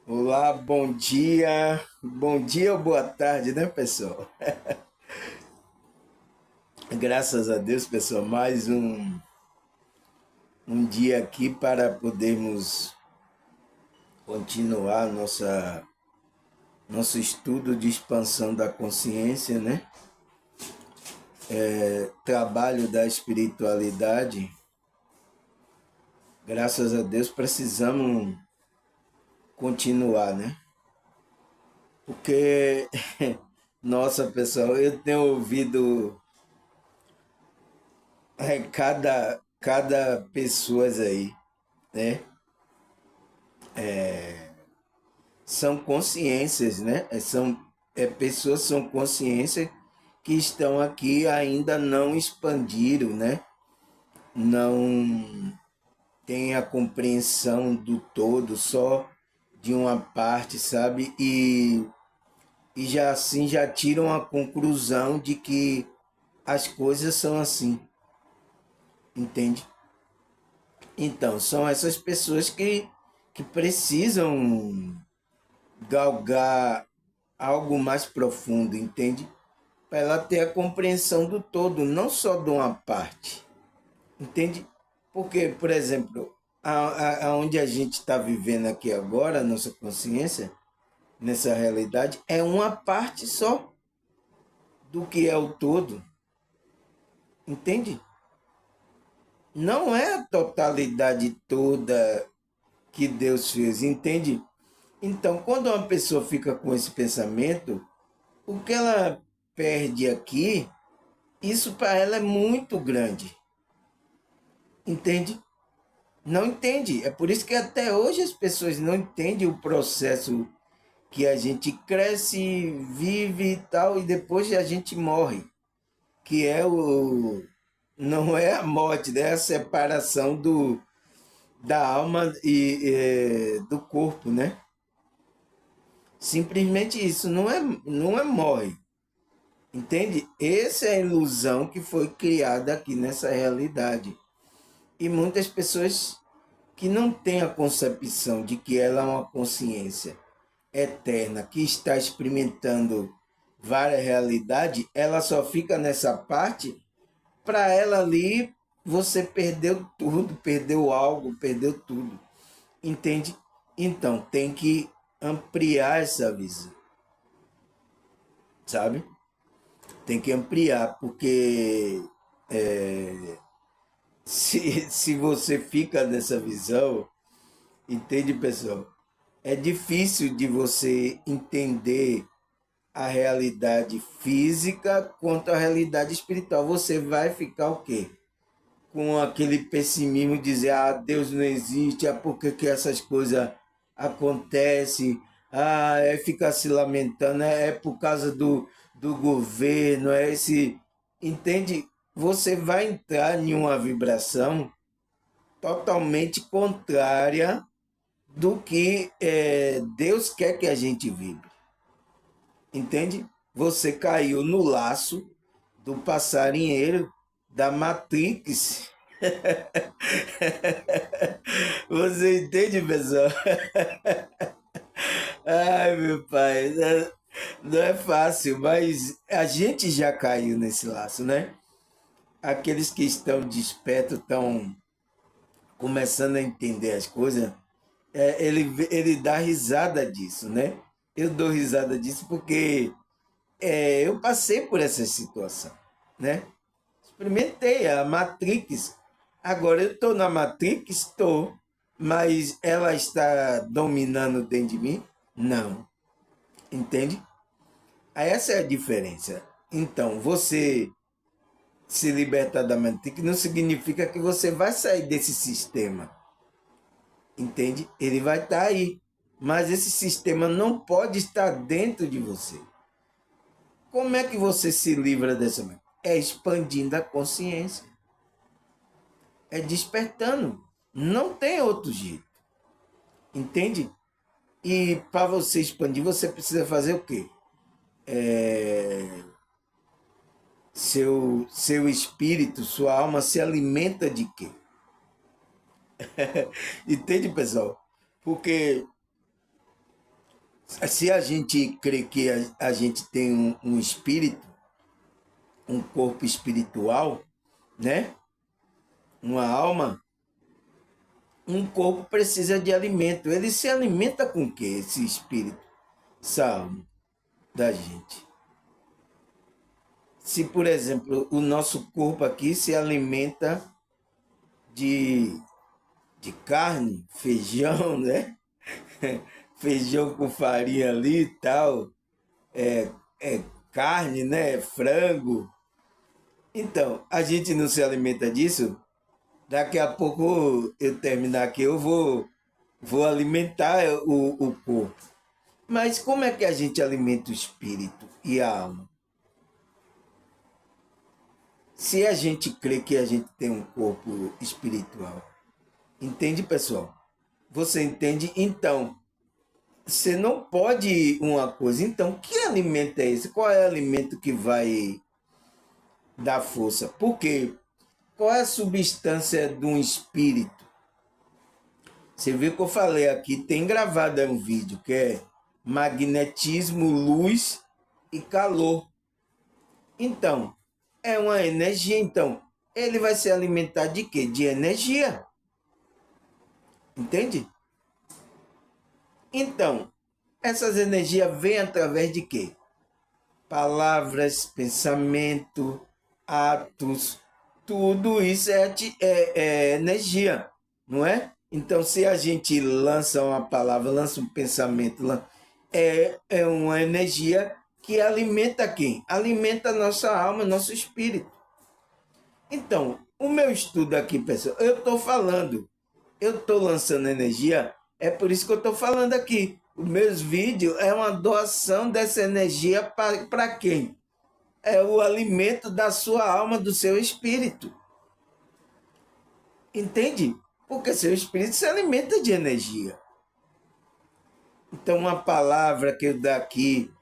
Olá, bom dia ou boa tarde, né, pessoal? Graças a Deus, pessoal, mais um dia aqui para podermos continuar nosso estudo de expansão da consciência, né? Trabalho da espiritualidade. Graças a Deus precisamos continuar, né? Porque, nossa, pessoal, eu tenho ouvido cada pessoas aí, né? São consciências, né? Pessoas são consciências que estão aqui ainda não expandiram, né? Não têm a compreensão do todo, só de uma parte, sabe? E já assim já tiram a conclusão de que as coisas são assim, entende? Então, são essas pessoas que precisam galgar algo mais profundo, entende? Para ela ter a compreensão do todo, não só de uma parte, entende? Porque, por exemplo, aonde a gente está vivendo aqui agora, a nossa consciência, nessa realidade, é uma parte só do que é o todo, entende? Não é a totalidade toda que Deus fez, entende? Então, quando uma pessoa fica com esse pensamento, o que ela perde aqui, isso para ela é muito grande, entende? Não entende. É por isso que até hoje as pessoas não entendem o processo que a gente cresce, vive e tal, e depois a gente morre, que é o não é a morte, né? É a separação da alma e do corpo, né? Simplesmente isso, não é morre. Entende? Essa é a ilusão que foi criada aqui nessa realidade. E muitas pessoas que não têm a concepção de que ela é uma consciência eterna, que está experimentando várias realidades, ela só fica nessa parte. Para ela ali, você perdeu tudo, perdeu algo, perdeu tudo. Entende? Então, tem que ampliar essa visão, sabe? Tem que ampliar, porque se você fica nessa visão, entende, pessoal? É difícil de você entender a realidade física quanto à realidade espiritual. Você vai ficar o quê? Com aquele pessimismo, dizer, ah, Deus não existe, ah, por que, que essas coisas acontecem, ah, é ficar se lamentando, é por causa do governo, é esse. Entende? Você vai entrar em uma vibração totalmente contrária do que Deus quer que a gente vibre. Entende? Você caiu no laço do passarinheiro da Matrix. Você entende, pessoal? Ai, meu pai, não é fácil, mas a gente já caiu nesse laço, né? Aqueles que estão despertos estão começando a entender as coisas. Ele dá risada disso, né? Eu dou risada disso porque eu passei por essa situação, né? Experimentei a Matrix. Agora eu estou na Matrix, estou, mas ela está dominando dentro de mim? Não. Entende? Essa é a diferença. Então, você se libertar da Matrix não significa que você vai sair desse sistema. Entende? Ele vai estar aí. Mas esse sistema não pode estar dentro de você. Como é que você se livra dessa mente? É expandindo a consciência. É despertando. Não tem outro jeito. Entende? E para você expandir, você precisa fazer o quê? Seu espírito, sua alma se alimenta de quê? Entende, pessoal? Porque Se a gente crê que a gente tem um espírito, um corpo espiritual, né? Uma alma, um corpo precisa de alimento. Ele se alimenta com o quê? Esse espírito, essa alma da gente. Se, por exemplo, o nosso corpo aqui se alimenta de, de carne, feijão, né? Feijão com farinha ali e tal, é carne, né? Frango. Então, a gente não se alimenta disso. Daqui a pouco eu terminar aqui, vou alimentar o corpo. Mas como é que a gente alimenta o espírito e a alma? Se a gente crê que a gente tem um corpo espiritual. Entende, pessoal? Você entende? Então, você não pode uma coisa. Então, que alimento é esse? Qual é o alimento que vai dar força? Por quê? Qual é a substância de um espírito? Você viu que eu falei aqui, tem gravado um vídeo que é magnetismo, luz e calor. Então, é uma energia. Então, ele vai se alimentar de quê? De energia. Entende? Então, essas energias vêm através de quê? Palavras, pensamento, atos, tudo isso é energia, não é? Então, se a gente lança uma palavra, lança um pensamento, é uma energia que alimenta quem? Alimenta a nossa alma, nosso espírito. Então, o meu estudo aqui, pessoal, eu estou falando, eu estou lançando energia, é por isso que eu estou falando aqui. Os meus vídeos é uma doação dessa energia para quem? É o alimento da sua alma, do seu espírito. Entende? Porque seu espírito se alimenta de energia. Então, uma palavra que eu daqui,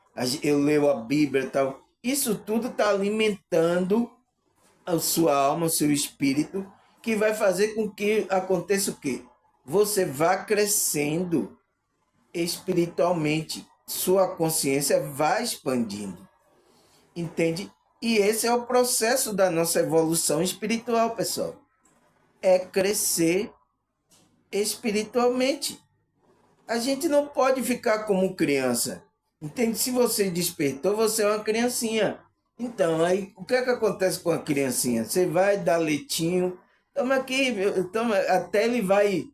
eu leio a Bíblia e tal, isso tudo está alimentando a sua alma, o seu espírito, que vai fazer com que aconteça o quê? Você vá crescendo espiritualmente, sua consciência vai expandindo. Entende? E esse é o processo da nossa evolução espiritual, pessoal. É crescer espiritualmente. A gente não pode ficar como criança. Entende? Se você despertou, você é uma criancinha. Então, aí, o que é que acontece com a criancinha? Você vai dar leitinho, toma aqui, toma, até vai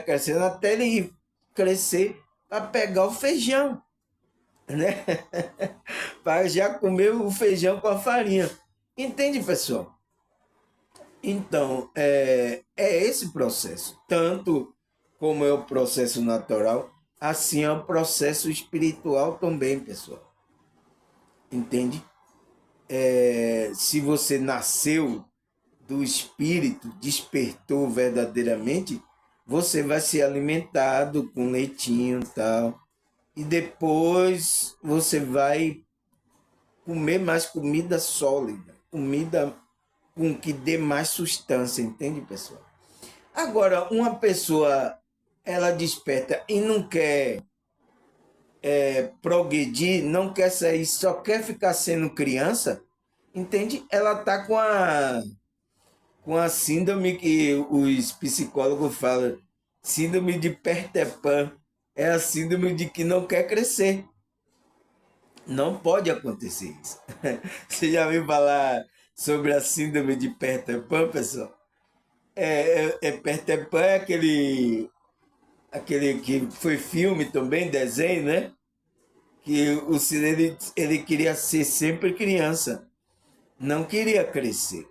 crescendo, até ele crescer para pegar o feijão, né? Para já comer o feijão com a farinha. Entende, pessoal? Então, é esse processo. Tanto como é o processo natural, assim é o processo espiritual também, pessoal. Entende? Se você nasceu do espírito, despertou verdadeiramente, você vai ser alimentado com leitinho e tal. E depois você vai comer mais comida sólida, comida com que dê mais sustância, entende, pessoal? Agora, uma pessoa, ela desperta e não quer progredir, não quer sair, só quer ficar sendo criança, entende? Ela tá com a síndrome que os psicólogos falam, síndrome de Peter Pan, é a síndrome de que não quer crescer. Não pode acontecer isso. Você já ouviu falar sobre a síndrome de Peter Pan, pessoal? Peter Pan é aquele que foi filme também, desenho, né? Que ele queria ser sempre criança, não queria crescer.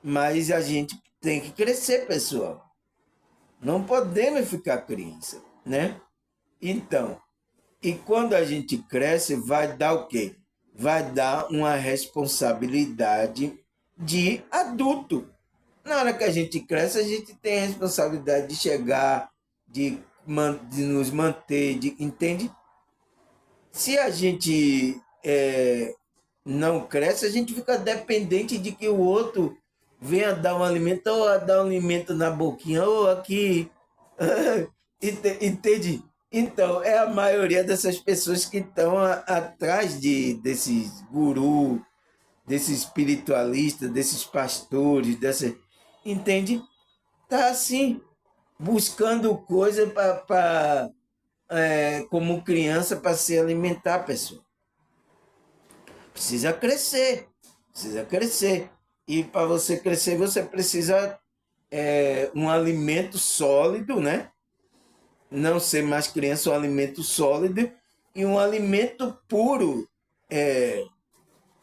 Mas a gente tem que crescer, pessoal. Não podemos ficar criança, né? Então, e quando a gente cresce, vai dar o quê? Vai dar uma responsabilidade de adulto. Na hora que a gente cresce, a gente tem a responsabilidade de chegar, de nos manter, entende? Se a gente não cresce, a gente fica dependente de que o outro venha dar um alimento, ou dar um alimento na boquinha, ou aqui. Entende? Então, é a maioria dessas pessoas que estão atrás desses gurus, desses espiritualistas, desses pastores, entende? Tá assim, buscando coisa como criança para se alimentar, pessoal. Precisa crescer, precisa crescer. E para você crescer, você precisa um alimento sólido, né? Não ser mais criança, um alimento sólido e um alimento puro,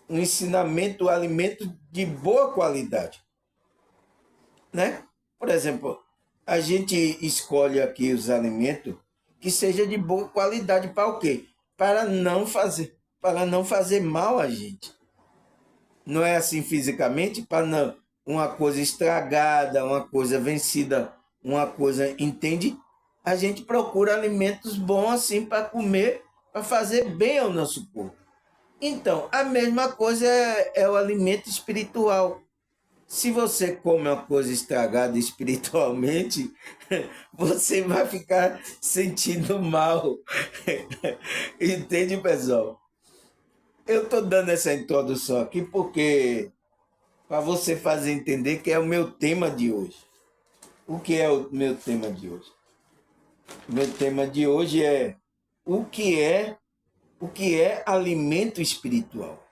um ensinamento, um alimento de boa qualidade, né? Por exemplo, a gente escolhe aqui os alimentos que seja de boa qualidade para o quê? Para não fazer mal a gente. Não é assim fisicamente, para não uma coisa estragada, uma coisa vencida, uma coisa, entende? A gente procura alimentos bons assim para comer, para fazer bem ao nosso corpo. Então, a mesma coisa é o alimento espiritual. Se você come uma coisa estragada espiritualmente, você vai ficar sentindo mal. Entende, pessoal? Eu estou dando essa introdução aqui porque para você fazer entender que é o meu tema de hoje. O que é o meu tema de hoje? O meu tema de hoje é o que é o que é alimento espiritual.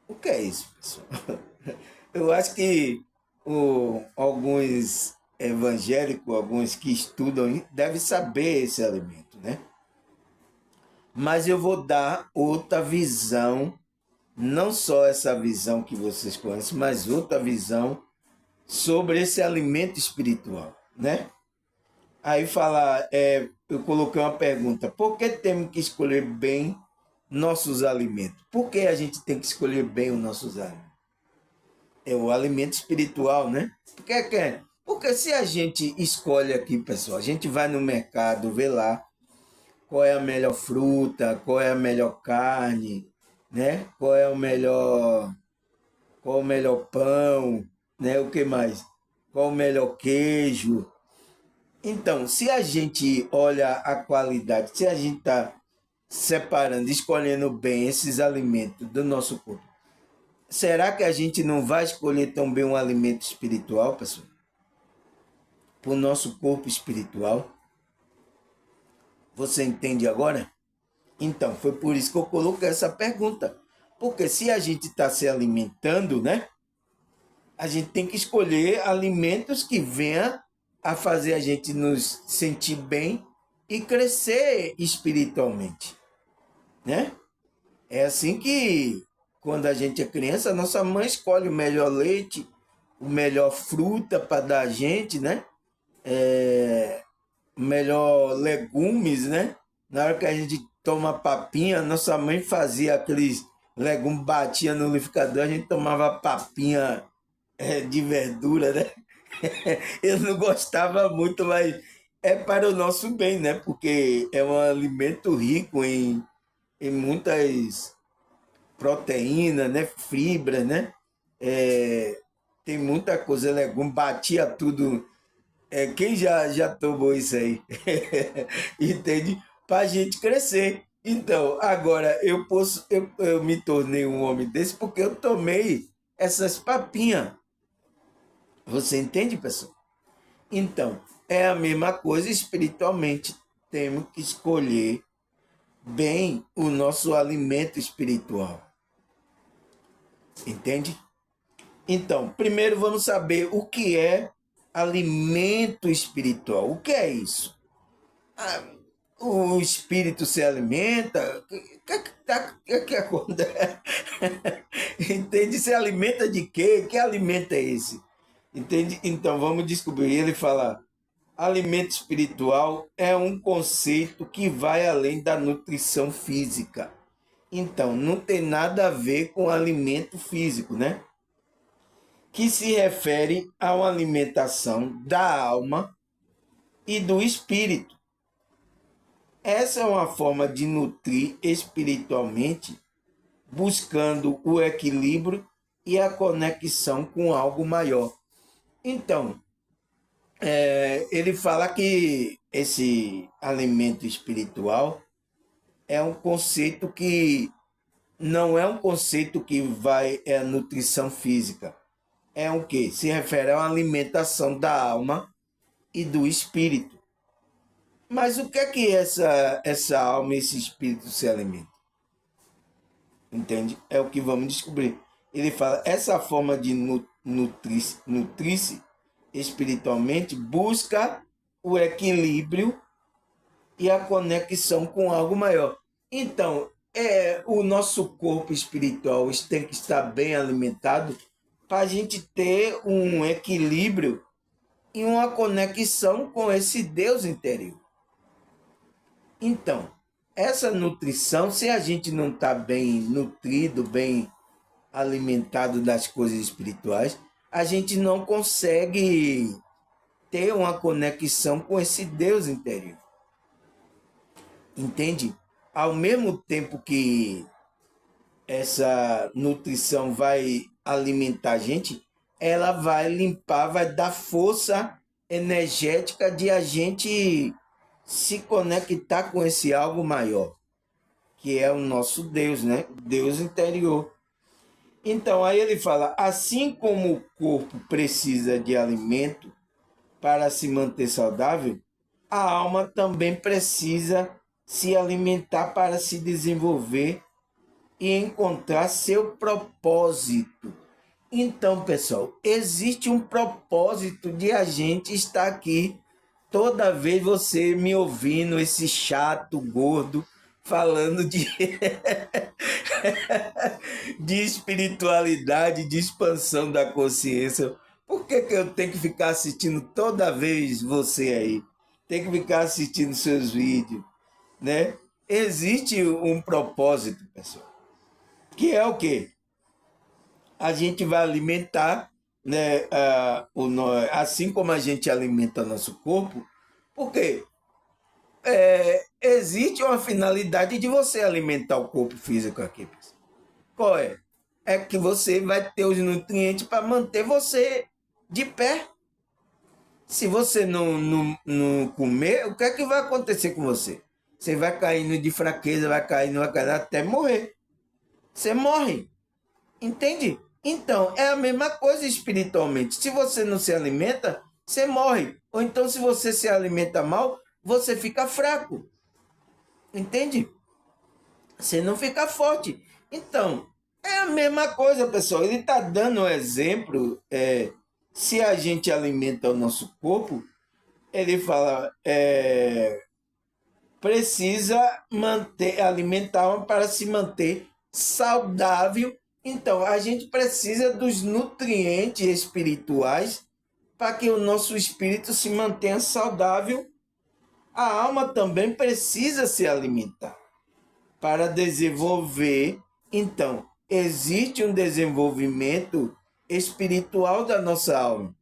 O que é isso, pessoal? Eu acho que alguns evangélicos, alguns que estudam, devem saber esse alimento, né? Mas eu vou dar outra visão, não só essa visão que vocês conhecem, mas outra visão sobre esse alimento espiritual, né? Aí eu coloquei uma pergunta: por que temos que escolher bem nossos alimentos? Por que a gente tem que escolher bem os nossos alimentos? É o alimento espiritual, né? Porque se a gente escolhe aqui, pessoal, a gente vai no mercado, vê lá qual é a melhor fruta, qual é a melhor carne, né? Qual é o melhor pão, né? O que mais? Qual o melhor queijo? Então, se a gente olha a qualidade, se a gente está separando, escolhendo bem esses alimentos do nosso corpo, será que a gente não vai escolher também um alimento espiritual, pessoal? Para o nosso corpo espiritual? Você entende agora? Então, foi por isso que eu coloquei essa pergunta. Porque se a gente está se alimentando, né? A gente tem que escolher alimentos que venham a fazer a gente nos sentir bem e crescer espiritualmente, né? É assim que, quando a gente é criança, a nossa mãe escolhe o melhor leite, o melhor fruta para dar a gente, né? Melhor legumes, né? Na hora que a gente toma papinha, nossa mãe fazia aqueles legumes, batia no liquidificador, a gente tomava papinha de verdura, né? Eu não gostava muito, mas é para o nosso bem, né? Porque é um alimento rico em muitas proteínas, né? Fibra, né? É, tem muita coisa, legume, batia tudo. Quem já tomou isso aí? Entende? Para a gente crescer. Então, agora eu me tornei um homem desse porque eu tomei essas papinhas. Você entende, pessoal? Então, é a mesma coisa espiritualmente. Temos que escolher bem o nosso alimento espiritual. Entende? Então, primeiro vamos saber o que é alimento espiritual. O que é isso? Ah, o espírito se alimenta? Que acontece? Entende? Se alimenta de quê? Que alimento é esse? Entende? Então vamos descobrir. Ele fala: alimento espiritual é um conceito que vai além da nutrição física. Então, não tem nada a ver com alimento físico, né? Que se refere a uma alimentação da alma e do espírito. Essa é uma forma de nutrir espiritualmente, buscando o equilíbrio e a conexão com algo maior. Então, Ele fala que esse alimento espiritual é um conceito que não é um conceito que vai é a nutrição física. É o que? Se refere a uma alimentação da alma e do espírito. Mas o que é que essa alma e esse espírito se alimentam? Entende? É o que vamos descobrir. Ele fala, essa forma de nutrir-se espiritualmente busca o equilíbrio e a conexão com algo maior. Então, o nosso corpo espiritual tem que estar bem alimentado para a gente ter um equilíbrio e uma conexão com esse Deus interior. Então, essa nutrição, se a gente não está bem nutrido, bem alimentado das coisas espirituais, a gente não consegue ter uma conexão com esse Deus interior. Entende? Ao mesmo tempo que essa nutrição vai alimentar a gente, ela vai limpar, vai dar força energética de a gente se conectar com esse algo maior, que é o nosso Deus, né? Deus interior. Então, aí ele fala, assim como o corpo precisa de alimento para se manter saudável, a alma também precisa se alimentar para se desenvolver e encontrar seu propósito. Então, pessoal, existe um propósito de a gente estar aqui toda vez você me ouvindo, esse chato gordo, falando de, de espiritualidade, de expansão da consciência. Por que eu tenho que ficar assistindo toda vez você aí? Tem que ficar assistindo seus vídeos, né? Existe um propósito, pessoal, que é o quê? A gente vai alimentar, né, assim como a gente alimenta nosso corpo, porque existe uma finalidade de você alimentar o corpo físico aqui. Pessoal. Qual é? É que você vai ter os nutrientes para manter você de pé. Se você não comer, o que é que vai acontecer com você? Você vai caindo de fraqueza, vai caindo até morrer. Você morre. Entende? Então, é a mesma coisa espiritualmente. Se você não se alimenta, você morre. Ou então, se você se alimenta mal, você fica fraco. Entende? Você não fica forte. Então, é a mesma coisa, pessoal. Ele está dando um exemplo. Se a gente alimenta o nosso corpo, ele fala, precisa manter, alimentar para se manter saudável. Então, a gente precisa dos nutrientes espirituais para que o nosso espírito se mantenha saudável. A alma também precisa se alimentar para desenvolver. Então, existe um desenvolvimento espiritual da nossa alma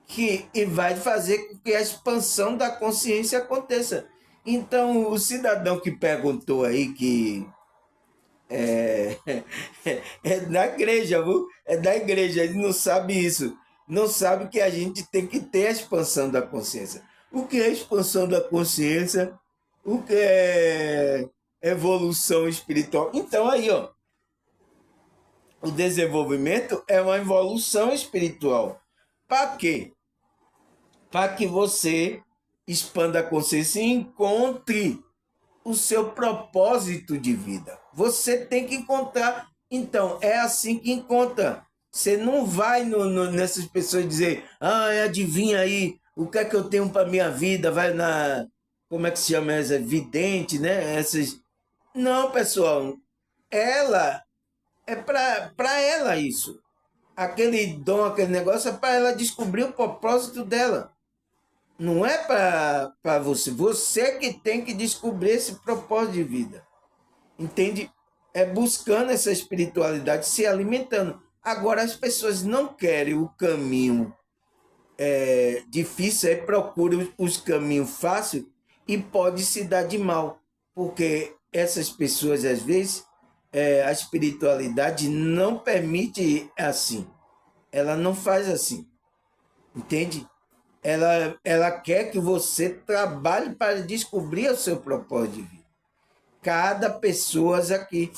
que vai fazer com que a expansão da consciência aconteça. Então, o cidadão que perguntou aí que é, é da igreja, viu? É da igreja, ele não sabe isso. Não sabe que a gente tem que ter a expansão da consciência. O que é expansão da consciência? O que é evolução espiritual? Então, aí, ó, o desenvolvimento é uma evolução espiritual. Para quê? Para que você expanda a consciência e encontre o seu propósito de vida. Você tem que encontrar. Então, é assim que encontra. Você não vai nessas pessoas dizer, adivinha aí, o que é que eu tenho para minha vida? Vai na. Como é que se chama essa? Vidente, né? Essas. Não, pessoal. Ela. É para ela isso. Aquele dom, aquele negócio é para ela descobrir o propósito dela. Não é para você. Você que tem que descobrir esse propósito de vida. Entende? É buscando essa espiritualidade, se alimentando. Agora, as pessoas não querem o caminho difícil, aí procuram os caminhos fáceis e pode se dar de mal. Porque essas pessoas, às vezes, a espiritualidade não permite assim. Ela não faz assim. Entende? Ela quer que você trabalhe para descobrir o seu propósito de vida. Cada pessoa aqui.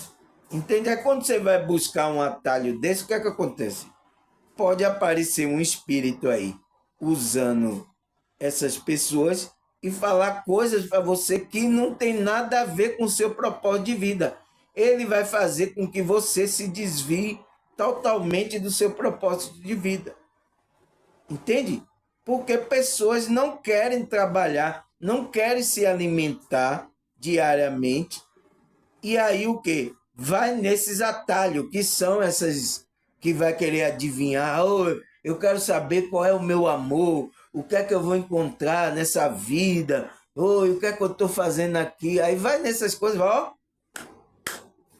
Entende? É quando você vai buscar um atalho desse, o que é que acontece? Pode aparecer um espírito aí usando essas pessoas e falar coisas para você que não tem nada a ver com o seu propósito de vida. Ele vai fazer com que você se desvie totalmente do seu propósito de vida. Entende? Porque pessoas não querem trabalhar, não querem se alimentar diariamente. E aí o que? Vai nesses atalhos, que são essas que vai querer adivinhar. Oh, eu quero saber qual é o meu amor, o que é que eu vou encontrar nessa vida, oh, o que é que eu estou fazendo aqui. Aí vai nessas coisas, ó,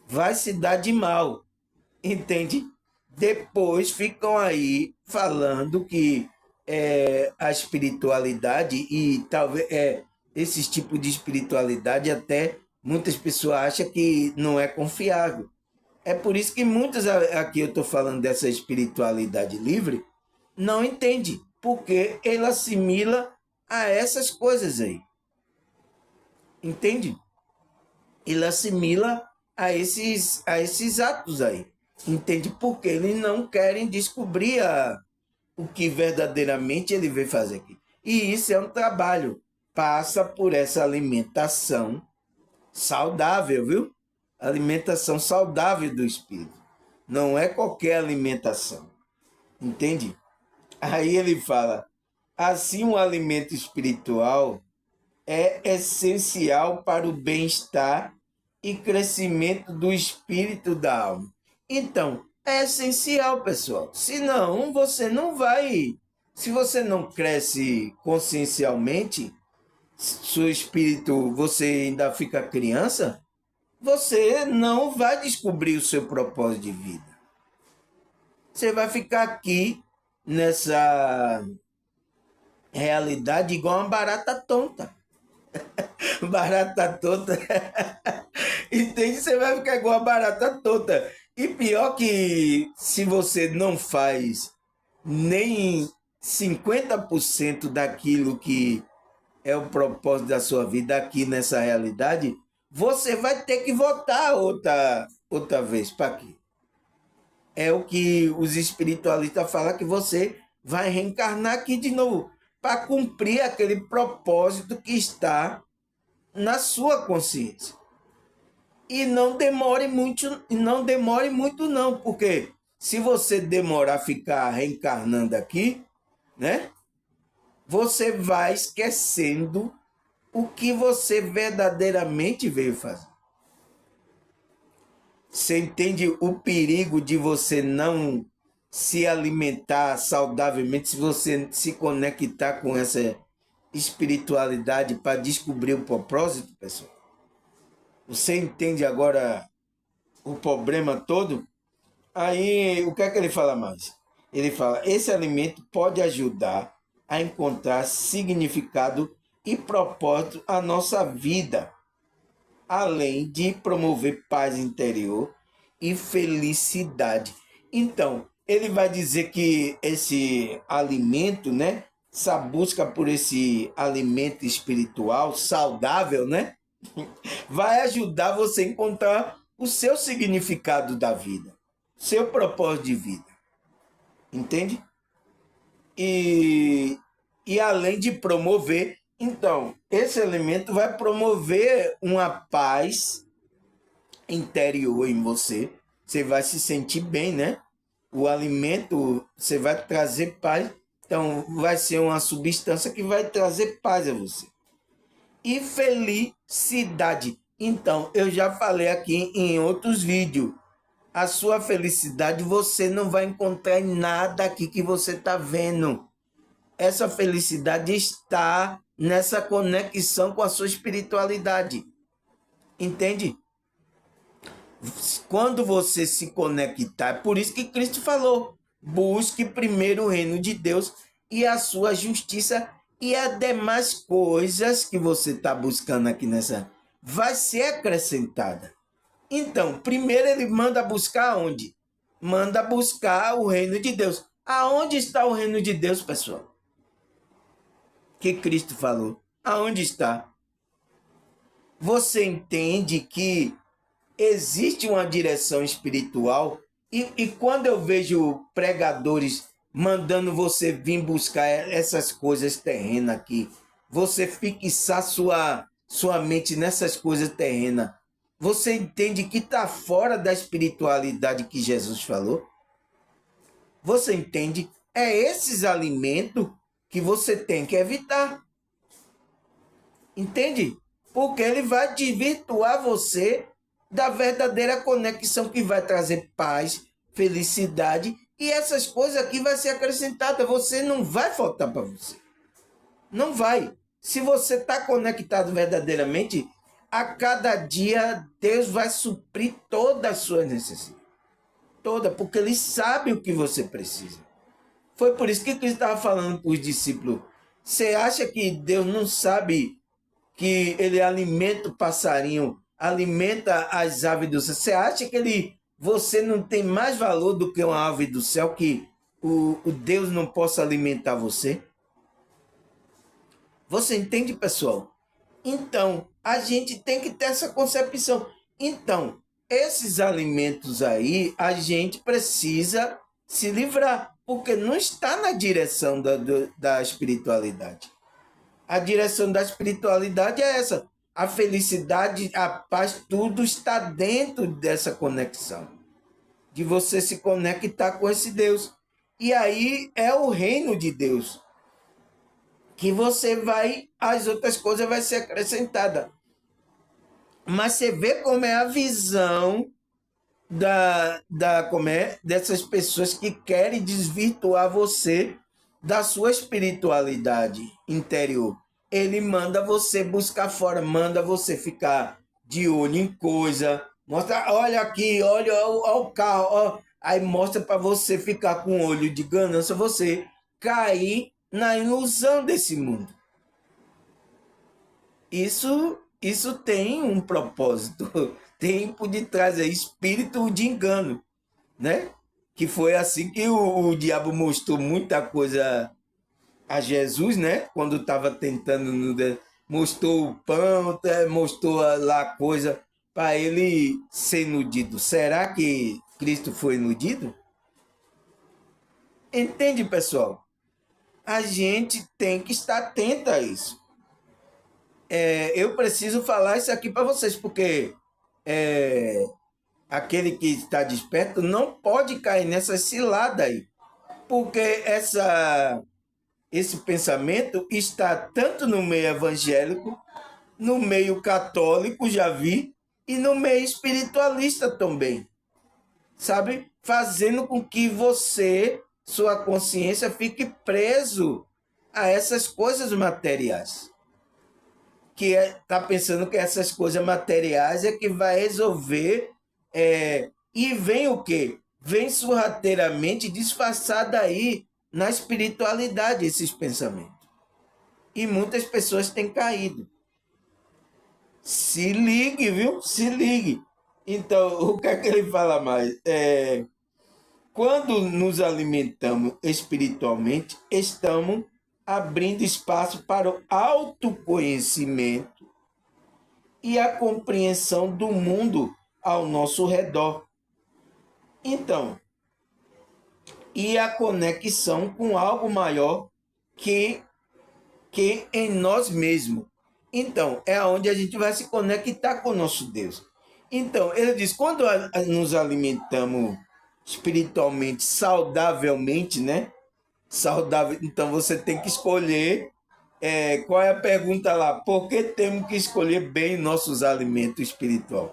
vai se dar de mal, entende? Depois ficam aí falando que a espiritualidade e talvez esses tipos de espiritualidade até muitas pessoas acham que não é confiável. É por isso que muitos aqui eu estou falando dessa espiritualidade livre não entende, porque ele assimila a essas coisas aí. Entende? Ele assimila a esses atos aí. Entende? Porque eles não querem descobrir o que verdadeiramente ele veio fazer aqui. E isso é um trabalho. Passa por essa alimentação saudável, viu? Alimentação saudável do espírito. Não é qualquer alimentação. Entende? Aí ele fala: assim, um alimento espiritual é essencial para o bem-estar e crescimento do espírito da alma. Então, é essencial, pessoal. Senão, você não vai. Se você não cresce consciencialmente, seu espírito, você ainda fica criança, você não vai descobrir o seu propósito de vida. Você vai ficar aqui nessa realidade igual uma barata tonta. Barata tonta. Entende? Você vai ficar igual uma barata tonta. E pior que se você não faz nem 50% daquilo que é o propósito da sua vida aqui nessa realidade, você vai ter que voltar outra vez para aqui. É o que os espiritualistas falam, que você vai reencarnar aqui de novo para cumprir aquele propósito que está na sua consciência. E não demore muito não, porque se você demorar a ficar reencarnando aqui, né? Você vai esquecendo o que você verdadeiramente veio fazer. Você entende o perigo de você não se alimentar saudavelmente, se você se conectar com essa espiritualidade para descobrir o propósito, pessoal? Você entende agora o problema todo? Aí, o que é que ele fala mais? Ele fala: esse alimento pode ajudar a encontrar significado e propósito à nossa vida, além de promover paz interior e felicidade. Então, ele vai dizer que esse alimento, né? Essa busca por esse alimento espiritual saudável, né? Vai ajudar você a encontrar o seu significado da vida, seu propósito de vida. Entende? E, e além de promover, então, esse alimento vai promover uma paz interior em você. Você vai se sentir bem, né? O alimento, você vai trazer paz. Então, vai ser uma substância que vai trazer paz a você. E felicidade. Então, eu já falei aqui em outros vídeos. A sua felicidade você não vai encontrar em nada aqui que você está vendo. Essa felicidade está nessa conexão com a sua espiritualidade. Entende? Quando você se conectar, é por isso que Cristo falou: busque primeiro o reino de Deus e a sua justiça, e as demais coisas que você está buscando aqui nessa vai ser acrescentada. Então, primeiro ele manda buscar onde? Manda buscar o reino de Deus. Aonde está o reino de Deus, pessoal? que Cristo falou? Aonde está? Você entende que existe uma direção espiritual? E quando eu vejo pregadores mandando você vir buscar essas coisas terrenas aqui, você fixar sua mente nessas coisas terrenas, você entende que está fora da espiritualidade que Jesus falou? Você entende? É esses alimentos que você tem que evitar. Entende? Porque ele vai desvirtuar você da verdadeira conexão que vai trazer paz, felicidade e essas coisas aqui vai ser acrescentada. Você não vai faltar para você. Não vai. Se você está conectado verdadeiramente, a cada dia Deus vai suprir todas as suas necessidades. Toda, porque ele sabe o que você precisa. Foi por isso que Cristo estava falando para os discípulos. Você acha que Deus não sabe que ele alimenta o passarinho, alimenta as aves do céu? Você acha que você não tem mais valor do que uma ave do céu, que o Deus não possa alimentar você? Você entende, pessoal? Então, a gente tem que ter essa concepção. Então, esses alimentos aí, a gente precisa se livrar, porque não está na direção da espiritualidade. A direção da espiritualidade é essa. A felicidade, a paz, tudo está dentro dessa conexão. De você se conectar com esse Deus. E aí é o reino de Deus. Que você vai, as outras coisas vai ser acrescentada. Mas você vê como é a visão dessas pessoas que querem desvirtuar você da sua espiritualidade interior. Ele manda você buscar fora, manda você ficar de olho em coisa, mostra, olha aqui, olha o carro, ó, aí mostra para você ficar com olho de ganância, você cair na ilusão desse mundo. Isso tem um propósito, tem por detrás aí espírito de engano, né? Que foi assim que o diabo mostrou muita coisa a Jesus, né? Quando estava tentando, mostrou o pão, mostrou lá a coisa para ele ser iludido. Será que Cristo foi iludido? Entende, pessoal? A gente tem que estar atento a isso. Eu preciso falar isso aqui para vocês, porque aquele que está desperto não pode cair nessa cilada aí. Porque esse pensamento está tanto no meio evangélico, no meio católico, já vi, e no meio espiritualista também. Sabe? Fazendo com que você, sua consciência, fique preso a essas coisas materiais. Que está pensando que essas coisas materiais é que vai resolver. E vem o quê? Vem sorrateiramente disfarçada aí na espiritualidade esses pensamentos. E muitas pessoas têm caído. Se ligue, viu? Se ligue. Então, o que é que ele fala mais? Quando nos alimentamos espiritualmente, estamos abrindo espaço para o autoconhecimento e a compreensão do mundo ao nosso redor. Então, e a conexão com algo maior que em nós mesmos. Então, é onde a gente vai se conectar com o nosso Deus. Então, ele diz, quando nos alimentamos espiritualmente, saudavelmente, né? Saudável, então você tem que escolher. Qual é a pergunta lá? Por que temos que escolher bem nossos alimentos espirituais?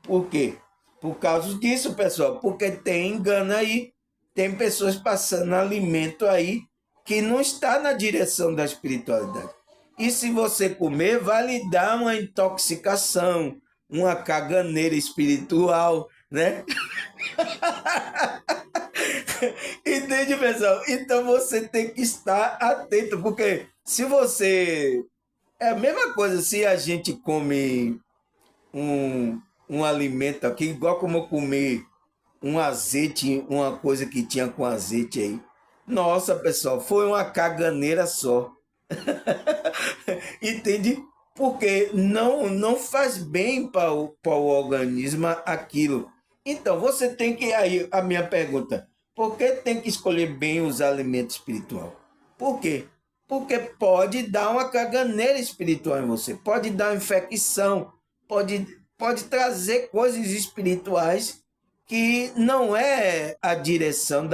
Por quê? Por causa disso, pessoal, porque tem engano aí, tem pessoas passando alimento aí que não está na direção da espiritualidade. E se você comer, vai lhe dar uma intoxicação, uma caganeira espiritual, né? Entende, pessoal? Então você tem que estar atento, porque se você... É a mesma coisa se a gente come um alimento aqui, igual como eu comi um azeite, uma coisa que tinha com azeite aí. Nossa, pessoal, foi uma caganeira só. Entende? Porque não faz bem para o organismo aquilo. Então, você tem que. Aí, a minha pergunta: por que tem que escolher bem os alimentos espirituais? Por quê? Porque pode dar uma caganeira espiritual em você, pode dar uma infecção, pode trazer coisas espirituais que não é a direção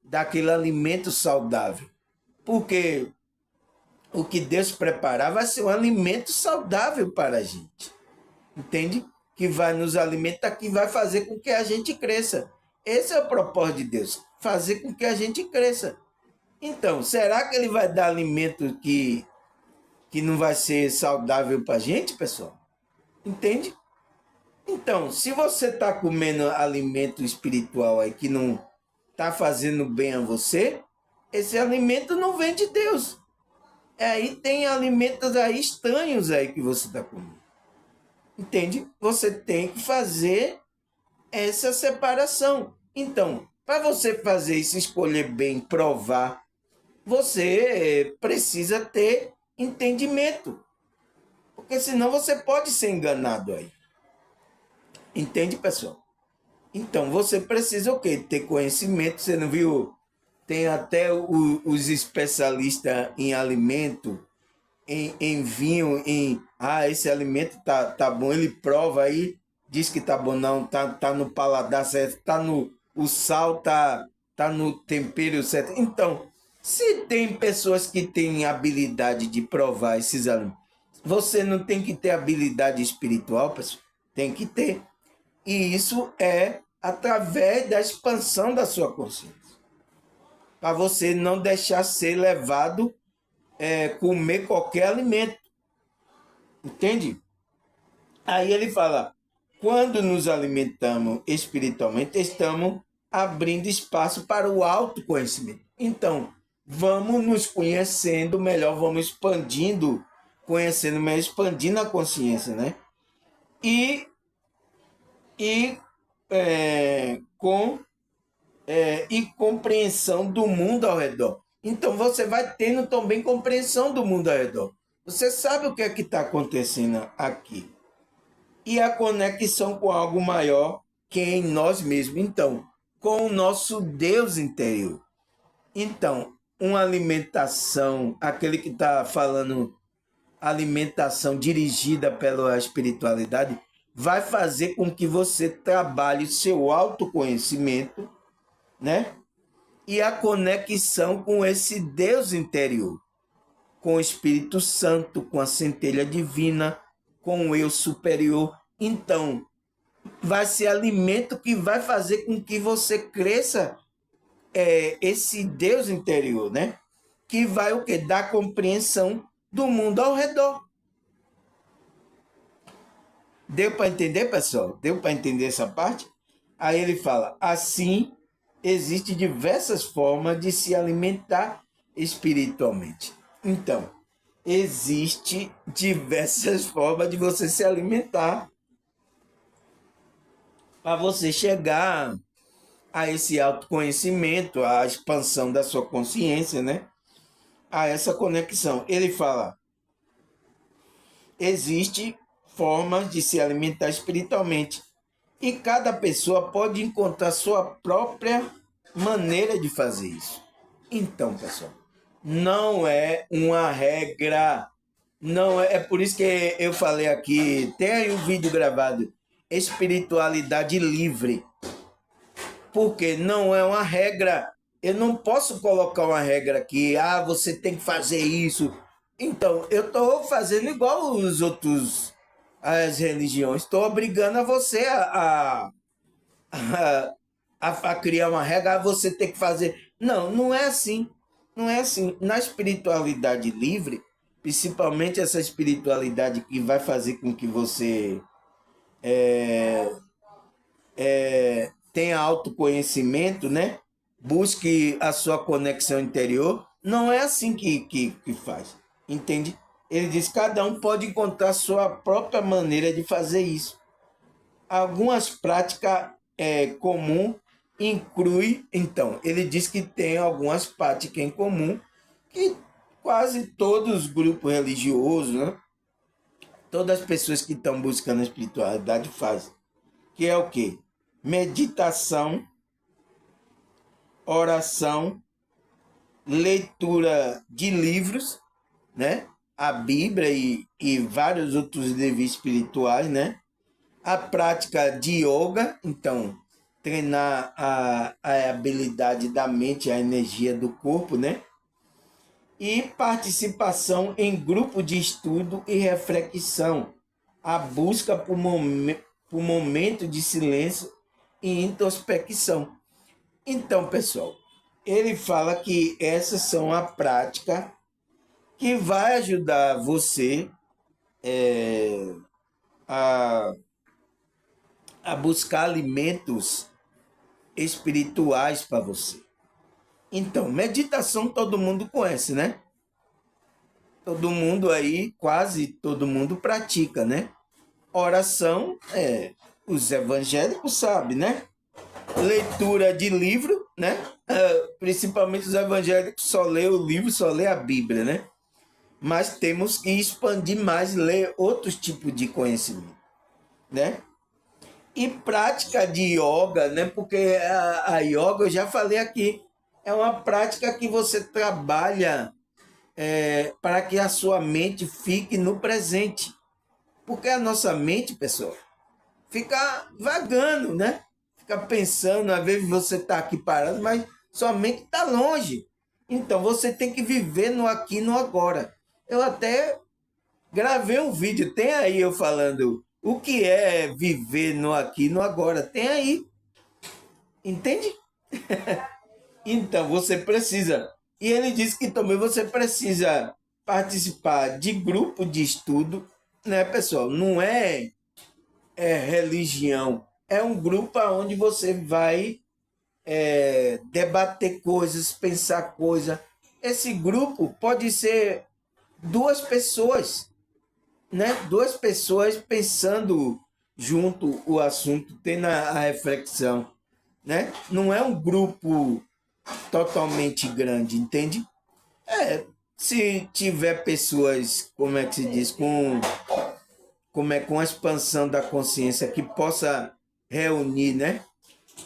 daquele alimento saudável. Porque o que Deus preparar vai ser um alimento saudável para a gente. Entende? Que vai nos alimentar, que vai fazer com que a gente cresça. Esse é o propósito de Deus, fazer com que a gente cresça. Então, será que ele vai dar alimento que não vai ser saudável para a gente, pessoal? Entende? Então, se você está comendo alimento espiritual aí que não está fazendo bem a você, esse alimento não vem de Deus. Aí tem alimentos aí estranhos aí que você está comendo. Entende? Você tem que fazer essa separação. Então, para você fazer isso, escolher bem, provar, você precisa ter entendimento. Porque senão você pode ser enganado aí. Entende, pessoal? Então, você precisa o quê? Ter conhecimento. Você não viu? Tem até os especialistas em alimento, em vinho, esse alimento tá bom, ele prova aí, diz que tá bom, não, tá no paladar certo, o sal tá no tempero certo. Então, se tem pessoas que têm habilidade de provar esses alimentos, você não tem que ter habilidade espiritual, pessoal, tem que ter. E isso é através da expansão da sua consciência, para você não deixar ser levado comer qualquer alimento. Entende? Aí ele fala: quando nos alimentamos espiritualmente, estamos abrindo espaço para o autoconhecimento. Então, vamos nos conhecendo melhor, vamos expandindo, conhecendo melhor, expandindo a consciência, né? E, com e compreensão do mundo ao redor. Então você vai tendo também compreensão do mundo ao redor. Você sabe o que é que está acontecendo aqui. E a conexão com algo maior que em nós mesmos. Então, com o nosso Deus interior. Então, uma alimentação, aquele que está falando alimentação dirigida pela espiritualidade, vai fazer com que você trabalhe seu autoconhecimento, né? E a conexão com esse Deus interior, com o Espírito Santo, com a centelha divina, com o eu superior. Então, vai ser alimento que vai fazer com que você cresça esse Deus interior, né? Que vai o quê? Dar compreensão do mundo ao redor. Deu para entender, pessoal? Deu para entender essa parte? Aí ele fala: assim, existem diversas formas de se alimentar espiritualmente. Então, existe diversas formas de você se alimentar para você chegar a esse autoconhecimento, a expansão da sua consciência, né? A essa conexão. Ele fala: existe formas de se alimentar espiritualmente e cada pessoa pode encontrar sua própria maneira de fazer isso. Então, pessoal, não é uma regra, não é por isso que eu falei aqui, tem aí um vídeo gravado, espiritualidade livre, porque não é uma regra. Eu não posso colocar uma regra aqui, você tem que fazer isso. Então, eu estou fazendo igual os outros, as religiões, estou obrigando a você a criar uma regra, você tem que fazer. Não, não é assim. Não é assim. Na espiritualidade livre, principalmente essa espiritualidade que vai fazer com que você tenha autoconhecimento, né? Busque a sua conexão interior. Não é assim que faz. Entende? Ele diz que cada um pode encontrar sua própria maneira de fazer isso. Algumas práticas comuns inclui, então, ele diz que tem algumas práticas em comum que quase todos os grupos religiosos, né? Todas as pessoas que estão buscando a espiritualidade fazem. Que é o quê? Meditação, oração, leitura de livros, né? A Bíblia e vários outros livros espirituais, né? A prática de yoga, então, treinar a habilidade da mente, a energia do corpo, né? E participação em grupo de estudo e reflexão, a busca por momento de silêncio e introspecção. Então, pessoal, ele fala que essas são a prática que vai ajudar você a, a buscar alimentos espirituais para você. Então, meditação todo mundo conhece, né? Todo mundo aí, quase todo mundo pratica, né? Oração, os evangélicos sabem, né? Leitura de livro, né? Principalmente os evangélicos só lê o livro, só lê a Bíblia, né? Mas temos que expandir mais, ler outros tipos de conhecimento, né? E prática de yoga, né? Porque a yoga, eu já falei aqui, é uma prática que você trabalha para que a sua mente fique no presente. Porque a nossa mente, pessoal, fica vagando, né? Fica pensando, às vezes você está aqui parado, mas sua mente está longe. Então você tem que viver no aqui e no agora. Eu até gravei um vídeo, tem aí eu falando o que é viver no aqui e no agora. Tem aí, entende? Então você precisa. E ele disse que também você precisa participar de grupo de estudo, né, pessoal? Não é religião, é um grupo onde você vai debater coisas, pensar coisas. Esse grupo pode ser duas pessoas, né? Duas pessoas pensando junto o assunto, tendo a reflexão, né? Não é um grupo totalmente grande, entende? Se tiver pessoas, como é que se diz, com a expansão da consciência que possa reunir, né?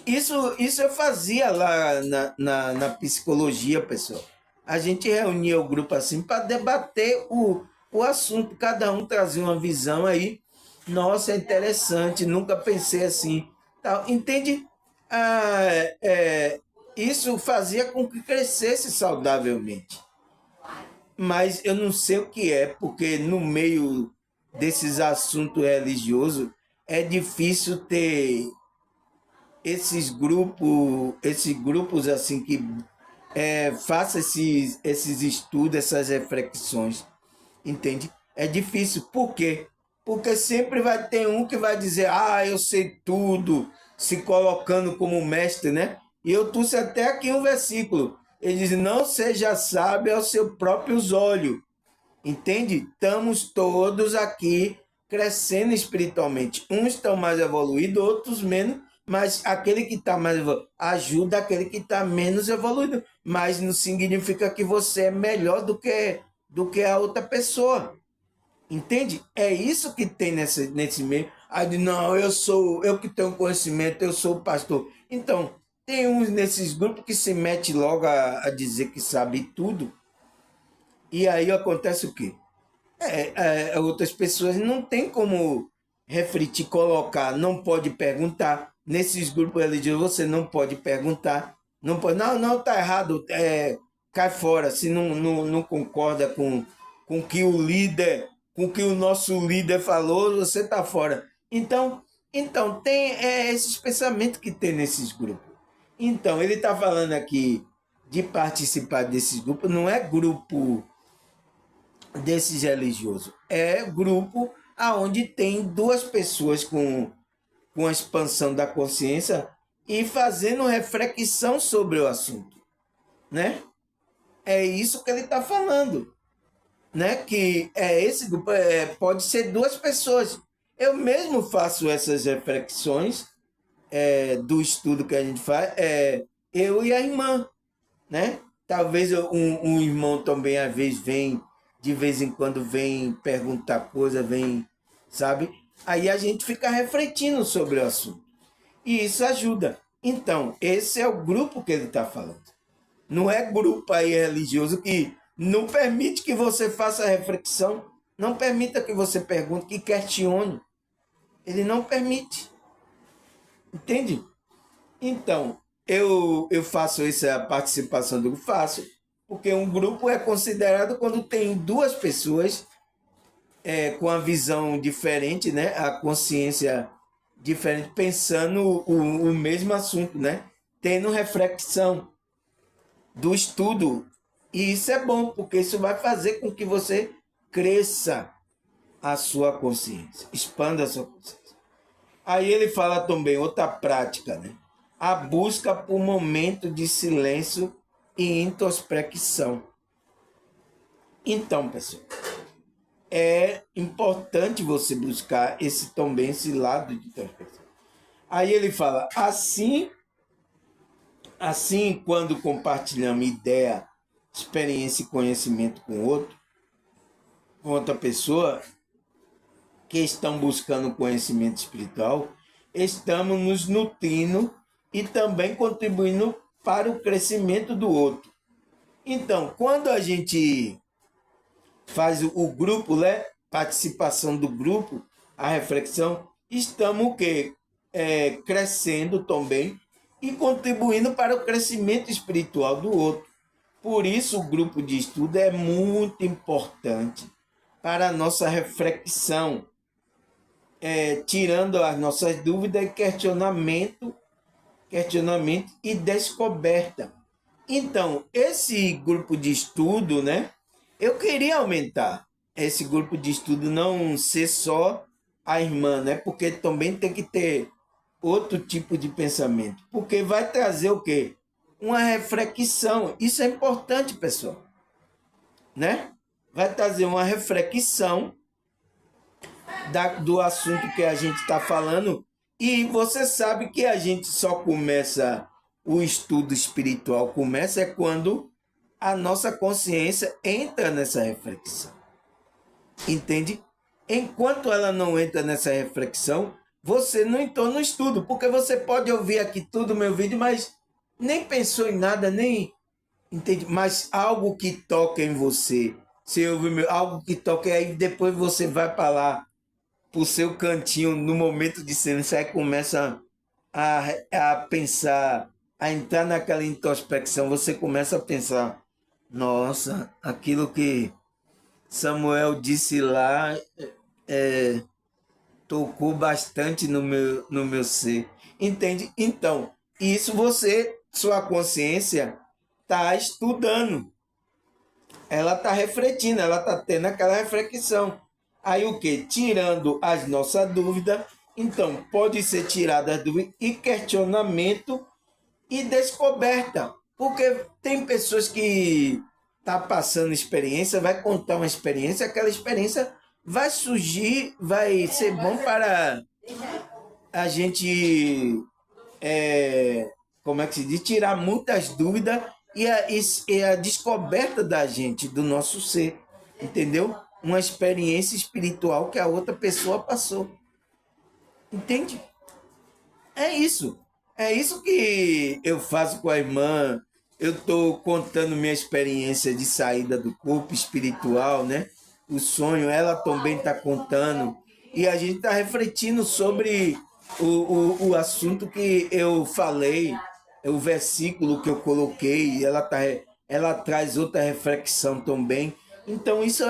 Isso eu fazia lá na psicologia, pessoal. A gente reunia o grupo assim para debater o assunto, cada um trazia uma visão aí. Nossa, é interessante, nunca pensei assim. Tal. Entende? Ah, isso fazia com que crescesse saudavelmente. Mas eu não sei o que é, porque no meio desses assuntos religiosos é difícil ter esses grupos assim que faça esses estudos, essas reflexões, entende? É difícil, por quê? Porque sempre vai ter um que vai dizer, eu sei tudo, se colocando como mestre, né? E eu trouxe até aqui um versículo. Ele diz, não seja sábio aos seus próprios olhos, entende? Estamos todos aqui crescendo espiritualmente. Uns estão mais evoluídos, outros menos, mas aquele que está mais evoluído ajuda aquele que está menos evoluído. Mas não significa que você é melhor do que a outra pessoa. Entende? É isso que tem nesse meio. Aí, não, eu que tenho conhecimento, eu sou o pastor. Então, tem uns nesses grupos que se mete logo a dizer que sabe tudo. E aí acontece o quê? Outras pessoas não têm como refletir, colocar, não pode perguntar. Nesses grupos religiosos você não pode perguntar, não pode, não, tá errado, cai fora, se não concorda com que o líder, com que o nosso líder falou, você tá fora. Então tem esses pensamentos que tem nesses grupos. Então, ele está falando aqui de participar desses grupos, não é grupo desses religiosos. É grupo aonde tem duas pessoas com a expansão da consciência e fazendo reflexão sobre o assunto, né? É isso que ele está falando, né? Que esse grupo pode ser duas pessoas. Eu mesmo faço essas reflexões do estudo que a gente faz, eu e a irmã, né? Talvez um irmão também, às vezes, vem, de vez em quando, vem perguntar coisa, vem, sabe? Aí a gente fica refletindo sobre o assunto. E isso ajuda. Então, esse é o grupo que ele está falando. Não é grupo aí religioso que não permite que você faça reflexão, não permita que você pergunte, que questione. Ele não permite. Entende? Então, eu faço essa participação do faço, porque um grupo é considerado quando tem duas pessoas com a visão diferente, né? A consciência diferente, pensando o mesmo assunto, né? Tendo reflexão do estudo. E isso é bom, porque isso vai fazer com que você cresça a sua consciência, expanda a sua consciência. Aí ele fala também outra prática, né? A busca por momento de silêncio e introspecção. Então, pessoal, é importante você buscar esse também, esse lado de introspecção. Aí ele fala, assim quando compartilhamos ideia, experiência e conhecimento com outra pessoa que estão buscando conhecimento espiritual, estamos nos nutrindo e também contribuindo para o crescimento do outro. Então, quando a gente faz o grupo, né? Participação do grupo, a reflexão, estamos o quê? Crescendo também e contribuindo para o crescimento espiritual do outro. Por isso, o grupo de estudo é muito importante para a nossa reflexão, tirando as nossas dúvidas e questionamento e descoberta. Então, esse grupo de estudo, né? Eu queria aumentar esse grupo de estudo, não ser só a irmã, né? Porque também tem que ter outro tipo de pensamento. Porque vai trazer o quê? Uma reflexão. Isso é importante, pessoal. Né? Vai trazer uma reflexão do assunto que a gente está falando. E você sabe que a gente só começa o estudo espiritual, começa quando a nossa consciência entra nessa reflexão. Entende? Enquanto ela não entra nessa reflexão, você não entrou no estudo, porque você pode ouvir aqui tudo meu vídeo, mas nem pensou em nada, nem entende, mas algo que toca em você. Você ouve algo que toca, e aí depois você vai para lá, para o seu cantinho, no momento de silêncio, aí começa a pensar, a entrar naquela introspecção, você começa a pensar, nossa, aquilo que Samuel disse lá tocou bastante no meu ser. Entende? Então, isso sua consciência está estudando. Ela está refletindo, ela está tendo aquela reflexão. Aí o que? Tirando as nossas dúvidas. Então, pode ser tirada as dúvidas e questionamento e descoberta. Porque tem pessoas que tá passando experiência, vai contar uma experiência, aquela experiência vai surgir, vai ser bom para a gente, como é que se diz, tirar muitas dúvidas e a descoberta da gente, do nosso ser, entendeu? Uma experiência espiritual que a outra pessoa passou. Entende? É isso. É isso que eu faço com a irmã. Eu estou contando minha experiência de saída do corpo espiritual, né? O sonho, ela também está contando. E a gente está refletindo sobre o assunto que eu falei, o versículo que eu coloquei. Ela traz outra reflexão também. Então, isso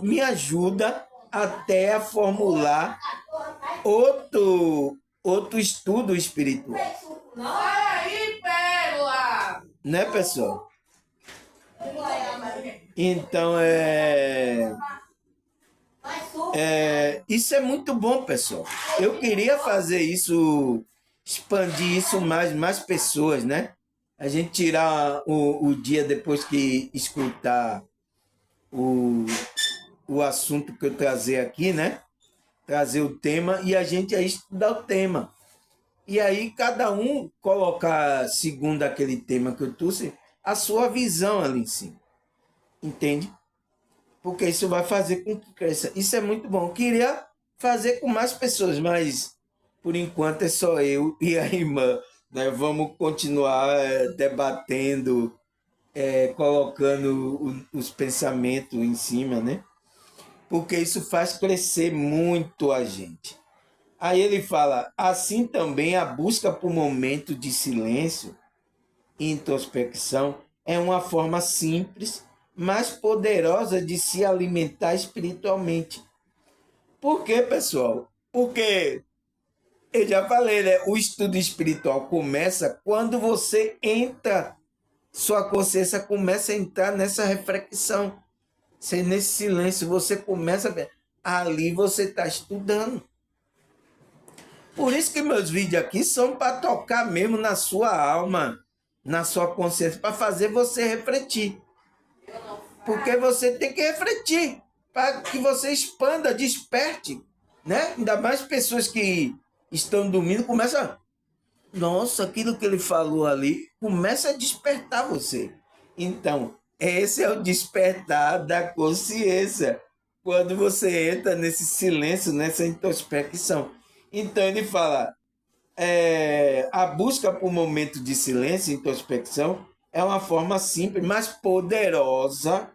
me ajuda até a formular outro estudo espiritual. Aí, pérola! Né, pessoal? Então, isso é muito bom, pessoal. Eu queria fazer isso, expandir isso mais pessoas, né? A gente tirar o dia depois que escutar o assunto que eu trazer aqui, né? Trazer o tema e a gente aí estudar o tema. E aí cada um colocar segundo aquele tema que eu trouxe, a sua visão ali em cima. Entende? Porque isso vai fazer com que cresça. Isso é muito bom. Eu queria fazer com mais pessoas, mas por enquanto é só eu e a irmã. Né? Vamos continuar debatendo, colocando os pensamentos em cima, né? Porque isso faz crescer muito a gente. Aí ele fala, assim também a busca por momento de silêncio e introspecção é uma forma simples, mas poderosa de se alimentar espiritualmente. Por quê, pessoal? Porque eu já falei, né? O estudo espiritual começa quando você entra, sua consciência começa a entrar nessa reflexão. Nesse silêncio, você começa a ver. Ali você está estudando. Por isso que meus vídeos aqui são para tocar mesmo na sua alma, na sua consciência, para fazer você refletir. Porque você tem que refletir, para que você expanda, desperte, né? Ainda mais pessoas que estão dormindo, começam, nossa, aquilo que ele falou ali, começa a despertar você. Então, esse é o despertar da consciência, quando você entra nesse silêncio, nessa introspecção. Então ele fala, a busca por momento de silêncio e introspecção é uma forma simples, mas poderosa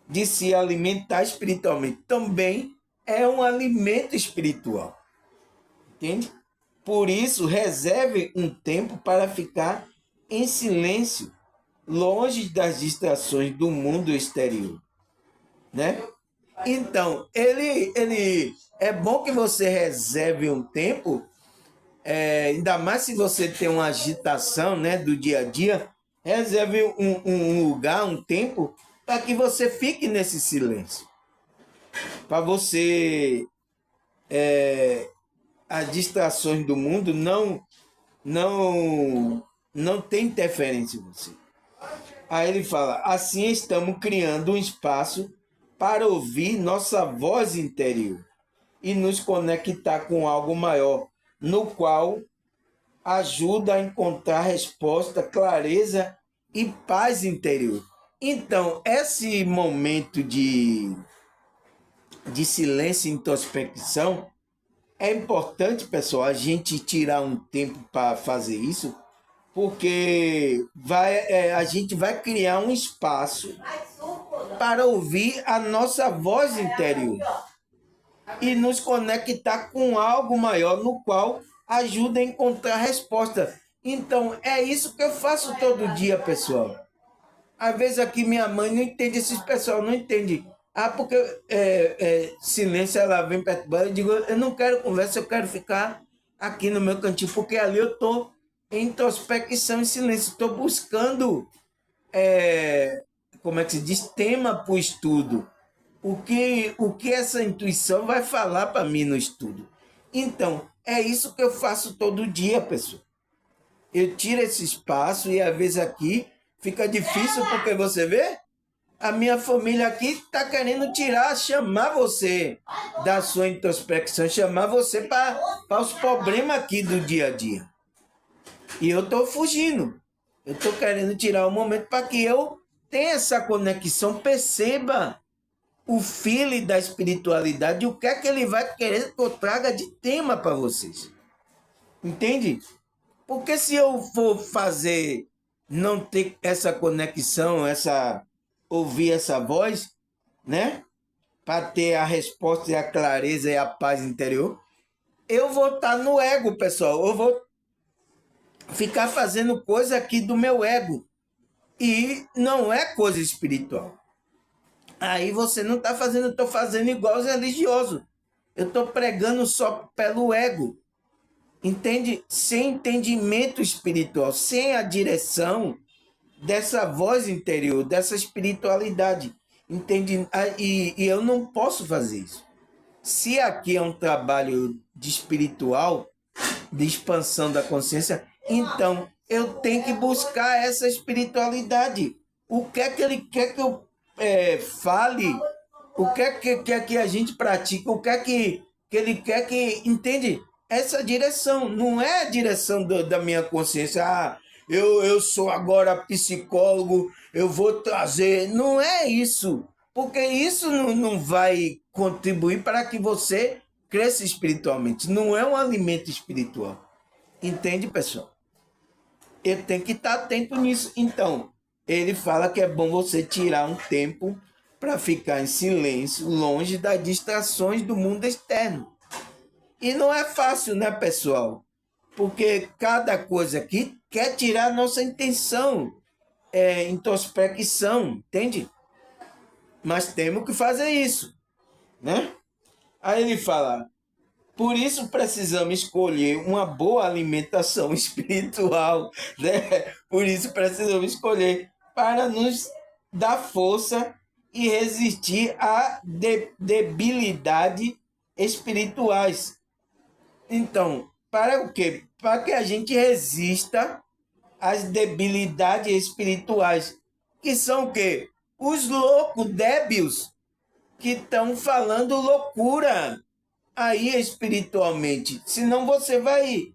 de se alimentar espiritualmente. Também é um alimento espiritual. Entende? Por isso, reserve um tempo para ficar em silêncio, longe das distrações do mundo exterior. Né? Então, ele é bom que você reserve um tempo, ainda mais se você tem uma agitação, né, do dia a dia, reserve um lugar, um tempo, para que você fique nesse silêncio. Para você, as distrações do mundo não tem interferência em você. Aí ele fala, assim estamos criando um espaço para ouvir nossa voz interior e nos conectar com algo maior, no qual ajuda a encontrar resposta, clareza e paz interior. Então, esse momento de silêncio e introspecção é importante, pessoal, a gente tirar um tempo para fazer isso, porque a gente vai criar um espaço para ouvir a nossa voz interior e nos conectar com algo maior, no qual ajuda a encontrar resposta. Então, é isso que eu faço todo dia, pessoal. Às vezes aqui minha mãe não entende, esses pessoal não entende. Porque silêncio, ela vem perto. Eu digo, eu não quero conversa, eu quero ficar aqui no meu cantinho, porque ali eu estou em introspecção e silêncio. Estou buscando, como é que se diz, tema para o estudo. O que essa intuição vai falar para mim no estudo. Então, é isso que eu faço todo dia, pessoal. Eu tiro esse espaço e às vezes aqui fica difícil porque você vê, a minha família aqui está querendo chamar você da sua introspecção, chamar você para os problemas aqui do dia a dia. E eu estou fugindo. Eu estou querendo tirar um momento para que eu tenha essa conexão, perceba o feeling da espiritualidade, o que é que ele vai querer que eu traga de tema para vocês. Entende? Porque se eu for fazer, não ter essa conexão, ouvir essa voz, né? Para ter a resposta e a clareza e a paz interior, eu vou estar no ego, pessoal. Eu vou ficar fazendo coisa aqui do meu ego. E não é coisa espiritual. Aí você não está fazendo, eu estou fazendo igual os religiosos. Eu estou pregando só pelo ego. Entende? Sem entendimento espiritual, sem a direção dessa voz interior, dessa espiritualidade. Entende? E eu não posso fazer isso. Se aqui é um trabalho de espiritual, de expansão da consciência, então eu tenho que buscar essa espiritualidade. O que é que ele quer que eu fale? O que é que quer que a gente pratique? O que é que ele quer que... Entende? Essa direção, não é a direção da minha consciência. eu sou agora psicólogo, eu vou trazer. Não é isso, porque isso não vai contribuir para que você cresça espiritualmente. Não é um alimento espiritual. Entende, pessoal? Ele tem que estar atento nisso. Então, ele fala que é bom você tirar um tempo para ficar em silêncio, longe das distrações do mundo externo. E não é fácil, né, pessoal? Porque cada coisa aqui quer tirar a nossa intenção, introspecção, entende? Mas temos que fazer isso, né? Aí ele fala, por isso precisamos escolher uma boa alimentação espiritual, né? Por isso precisamos escolher para nos dar força e resistir a debilidade espirituais. Então, para o quê? Para que a gente resista às debilidades espirituais, que são o quê? Os loucos débeis que estão falando loucura aí espiritualmente. Senão você vai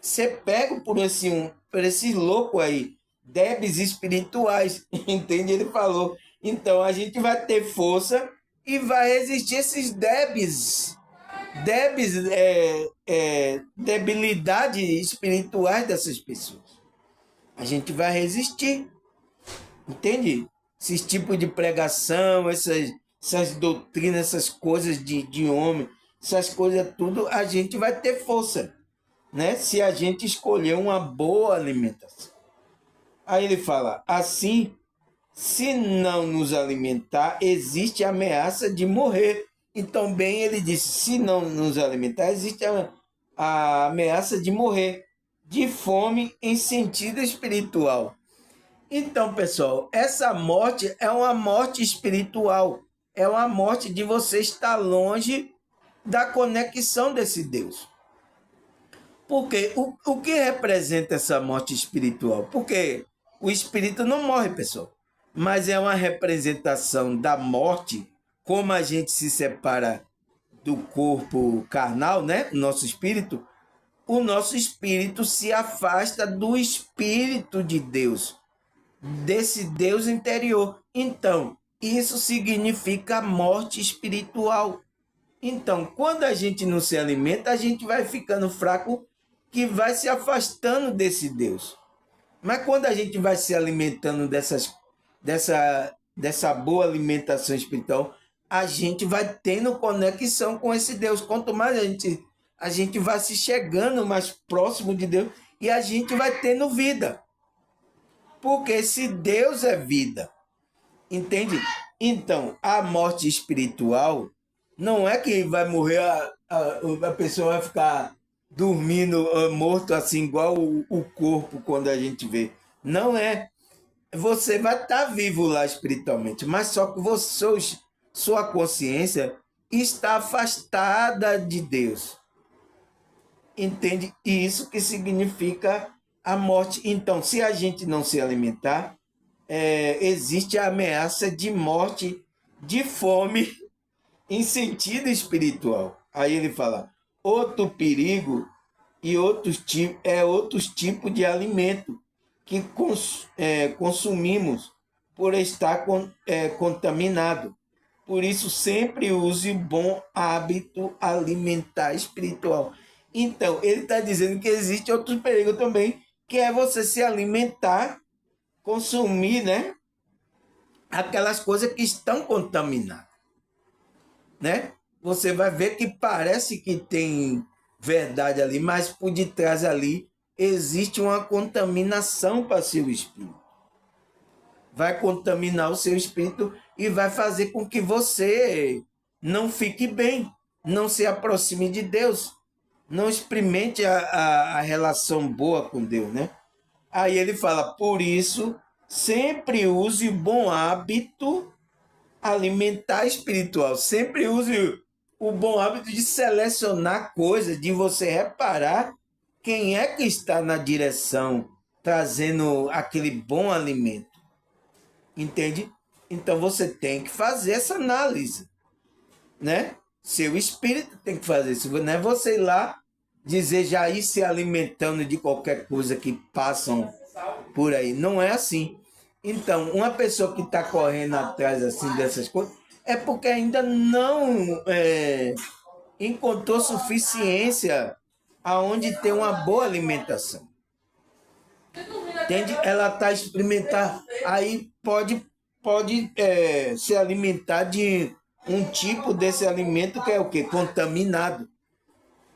ser pego por esse louco aí, débeis espirituais, entende? Ele falou. Então a gente vai ter força e vai resistir esses debilidades espirituais dessas pessoas. A gente vai resistir, entende? Esses tipos de pregação, essas doutrinas, essas coisas de homem, essas coisas tudo, a gente vai ter força, né? Se a gente escolher uma boa alimentação. Aí ele fala, assim, se não nos alimentar, existe a ameaça de morrer. Então, bem, ele disse, se não nos alimentar, existe a ameaça de morrer, de fome em sentido espiritual. Então, pessoal, essa morte é uma morte espiritual. É uma morte de você estar longe da conexão desse Deus. Porque o que representa essa morte espiritual? Porque o espírito não morre, pessoal. Mas é uma representação da morte, como a gente se separa do corpo carnal, né? O nosso espírito se afasta do Espírito de Deus, desse Deus interior. Então, isso significa morte espiritual. Então, quando a gente não se alimenta, a gente vai ficando fraco, que vai se afastando desse Deus. Mas quando a gente vai se alimentando dessa boa alimentação espiritual, a gente vai tendo conexão com esse Deus. Quanto mais a gente vai se chegando mais próximo de Deus e a gente vai tendo vida. Porque esse Deus é vida. Entende? Então, a morte espiritual não é que vai morrer, a pessoa vai ficar dormindo, morto assim, igual o corpo quando a gente vê. Não é. Você vai estar vivo lá espiritualmente, mas só que sua consciência está afastada de Deus. Entende? E isso que significa a morte. Então, se a gente não se alimentar, existe a ameaça de morte, de fome, em sentido espiritual. Aí ele fala, outro perigo e outros tipos de alimento que consumimos por estar contaminado. Por isso, sempre use bom hábito alimentar espiritual. Então, ele está dizendo que existe outro perigo também, que é você se alimentar, consumir, né? Aquelas coisas que estão contaminadas, né? Você vai ver que parece que tem verdade ali, mas por detrás ali existe uma contaminação para seu espírito. Vai contaminar o seu espírito e vai fazer com que você não fique bem, não se aproxime de Deus, não experimente a relação boa com Deus, né? Aí ele fala, por isso, sempre use bom hábito alimentar espiritual. Sempre use o bom hábito de selecionar coisas, de você reparar quem é que está na direção, trazendo aquele bom alimento. Entende? Então você tem que fazer essa análise, né? Seu espírito tem que fazer isso. Não é você ir lá dizer já ir se alimentando de qualquer coisa que passam por aí. Não é assim. Então, uma pessoa que está correndo atrás assim dessas coisas é porque ainda não encontrou suficiência aonde tem uma boa alimentação. Entende? Ela está experimentando, aí pode se alimentar de um tipo desse alimento que é o quê? Contaminado.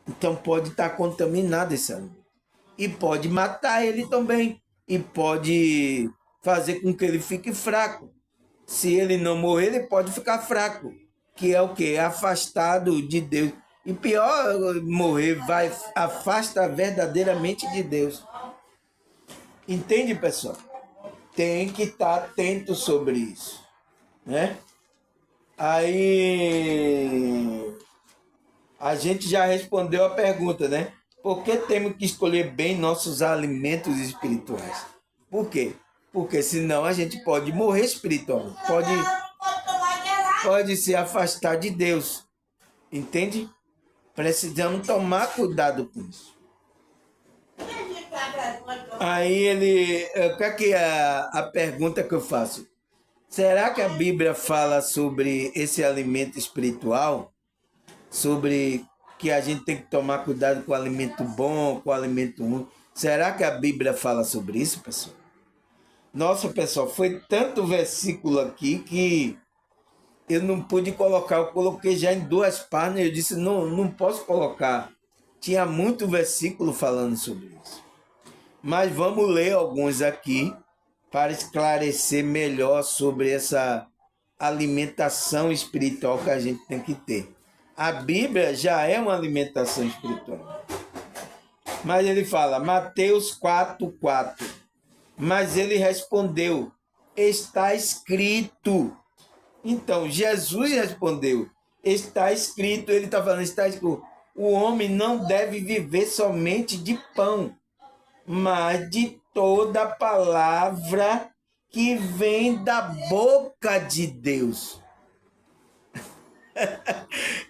Então pode estar contaminado esse alimento. E pode matar ele também. E pode fazer com que ele fique fraco. Se ele não morrer, ele pode ficar fraco. Que é o quê? Afastado de Deus. E pior, morrer afasta verdadeiramente de Deus. Entende, pessoal? Tem que estar atento sobre isso, né? Aí a gente já respondeu a pergunta, né? Por que temos que escolher bem nossos alimentos espirituais? Por quê? Porque senão a gente pode morrer espiritualmente, pode se afastar de Deus, entende? Precisamos tomar cuidado com isso. Aí o que é a pergunta que eu faço? Será que a Bíblia fala sobre esse alimento espiritual? Sobre que a gente tem que tomar cuidado com o alimento bom, com o alimento ruim? Será que a Bíblia fala sobre isso, pessoal? Nossa, pessoal, foi tanto versículo aqui que eu não pude colocar. Eu coloquei já em 2 páginas. Eu disse, não posso colocar. Tinha muito versículo falando sobre isso. Mas vamos ler alguns aqui para esclarecer melhor sobre essa alimentação espiritual que a gente tem que ter. A Bíblia já é uma alimentação espiritual. Mas ele fala, Mateus 4:4. Mas ele respondeu, está escrito. Então, Jesus respondeu, está escrito. Ele está falando, está escrito. O homem não deve viver somente de pão, mas de toda palavra que vem da boca de Deus.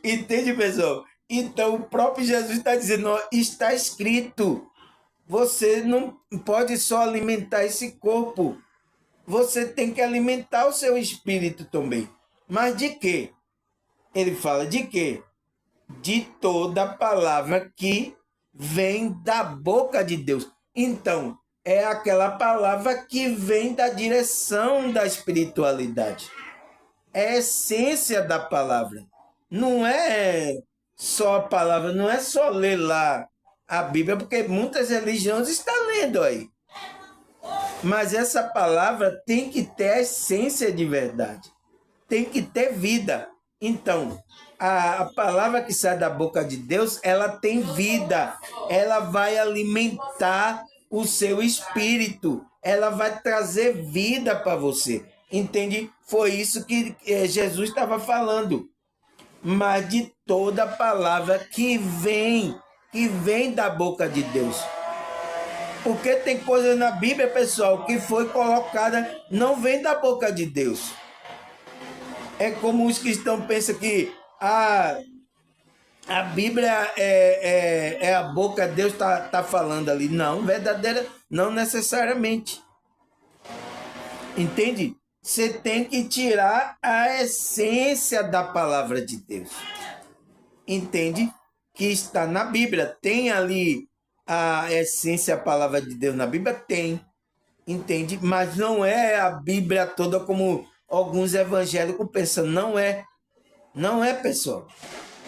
Entende, pessoal? Então, o próprio Jesus está dizendo, ó, está escrito. Você não pode só alimentar esse corpo. Você tem que alimentar o seu espírito também. Mas de quê? Ele fala de quê? De toda palavra que vem da boca de Deus. Então, é aquela palavra que vem da direção da espiritualidade. É a essência da palavra. Não é só a palavra, não é só ler lá a Bíblia, porque muitas religiões estão lendo aí. Mas essa palavra tem que ter a essência de verdade. Tem que ter vida. Então, a palavra que sai da boca de Deus, ela tem vida. Ela vai alimentar o seu espírito. Ela vai trazer vida para você. Entende? Foi isso que Jesus estava falando. Mas de toda palavra que vem da boca de Deus. Porque tem coisas na Bíblia, pessoal, que foi colocada, não vem da boca de Deus. É como os cristãos pensam que a Bíblia é a boca, Deus tá falando ali. Não, verdadeira, não necessariamente. Entende? Você tem que tirar a essência da palavra de Deus. Entende? Que está na Bíblia. Tem ali a essência, a palavra de Deus na Bíblia? Tem. Entende? Mas não é a Bíblia toda como alguns evangélicos pensam. Não é. Não é, pessoal.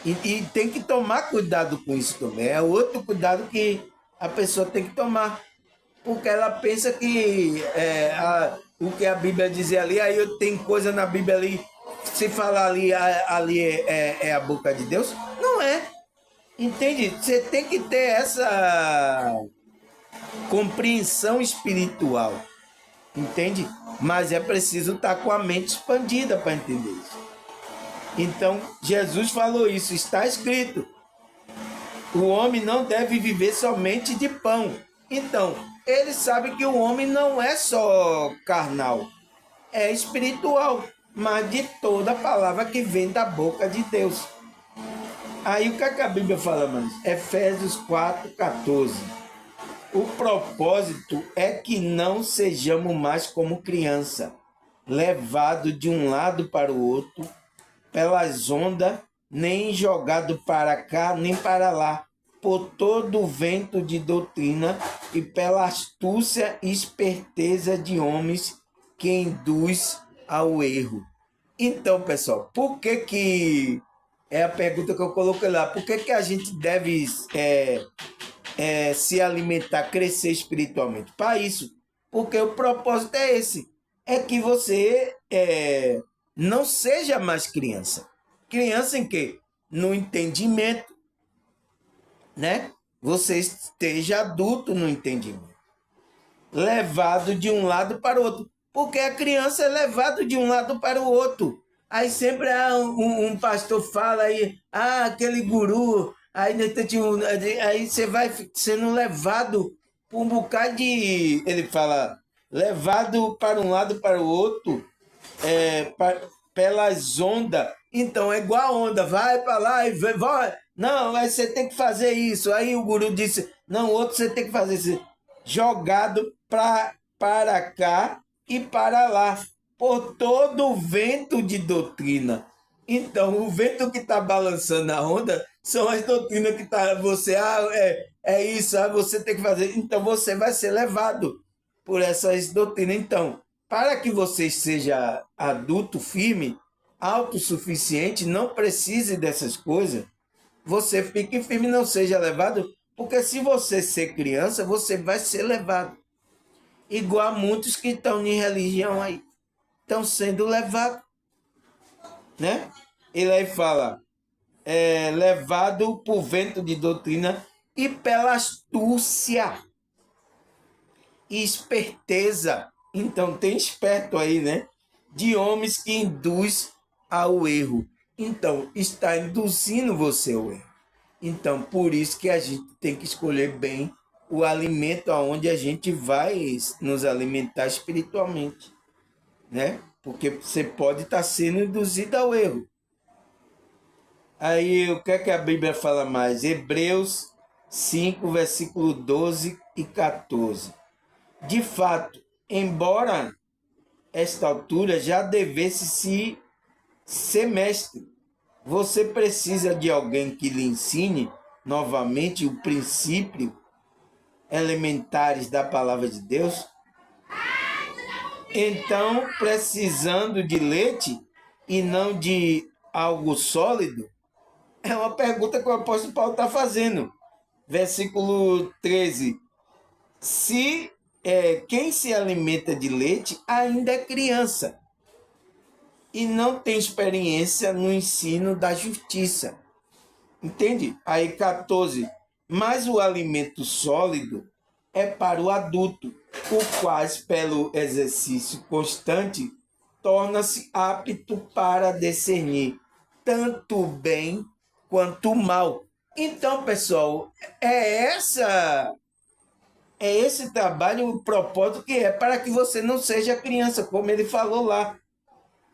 E tem que tomar cuidado com isso também. É outro cuidado que a pessoa tem que tomar. Porque ela pensa que o que a Bíblia diz ali, aí eu tenho coisa na Bíblia ali, se falar ali é a boca de Deus. Não é. Entende? Você tem que ter essa compreensão espiritual. Entende? Mas é preciso estar com a mente expandida para entender isso. Então, Jesus falou isso, está escrito. O homem não deve viver somente de pão. Então, ele sabe que o homem não é só carnal, é espiritual, mas de toda palavra que vem da boca de Deus. Aí o que a Bíblia fala, mano? Efésios 4:14. O propósito é que não sejamos mais como criança, levado de um lado para o outro, pelas ondas, nem jogado para cá, nem para lá, por todo o vento de doutrina e pela astúcia e esperteza de homens que induz ao erro. Então, pessoal, por que é a pergunta que eu coloquei lá? Por que a gente deve se alimentar, crescer espiritualmente? Para isso, porque o propósito é esse, é que você não seja mais criança. Criança em quê? No entendimento, né? Você esteja adulto no entendimento, levado de um lado para o outro, porque a criança é levado de um lado para o outro. Aí sempre um pastor fala aí, aquele guru, aí você vai sendo levado por um bocado de, ele fala, levado para um lado para o outro, pelas ondas. Então é igual a onda, vai para lá e vai. Não, aí você tem que fazer isso. Aí o guru disse, não, outro você tem que fazer isso. Jogado para cá e para lá, por todo o vento de doutrina. Então, o vento que está balançando a onda são as doutrinas que está você, é isso, você tem que fazer. Então, você vai ser levado por essas doutrinas. Então, para que você seja adulto firme, autossuficiente, não precise dessas coisas, você fique firme e não seja levado, porque se você ser criança, você vai ser levado. Igual a muitos que estão em religião aí, estão sendo levados, né? Ele aí fala, levado por vento de doutrina e pela astúcia e esperteza. Então tem esperto aí, né? De homens que induz ao erro. Então está induzindo você ao erro. Então por isso que a gente tem que escolher bem o alimento aonde a gente vai nos alimentar espiritualmente, né? Porque você pode estar sendo induzido ao erro. Aí o que é que a Bíblia fala mais? Hebreus 5, versículo 12 e 14. De fato, embora esta altura já devesse se ser mestre, você precisa de alguém que lhe ensine novamente o princípio elementares da palavra de Deus. Então, precisando de leite e não de algo sólido, é uma pergunta que o apóstolo Paulo está fazendo. Versículo 13. Se quem se alimenta de leite ainda é criança e não tem experiência no ensino da justiça. Entende? Aí 14. Mas o alimento sólido é para o adulto, o qual, pelo exercício constante, torna-se apto para discernir tanto o bem quanto o mal. Então, pessoal, é esse trabalho, o propósito que é para que você não seja criança, como ele falou lá.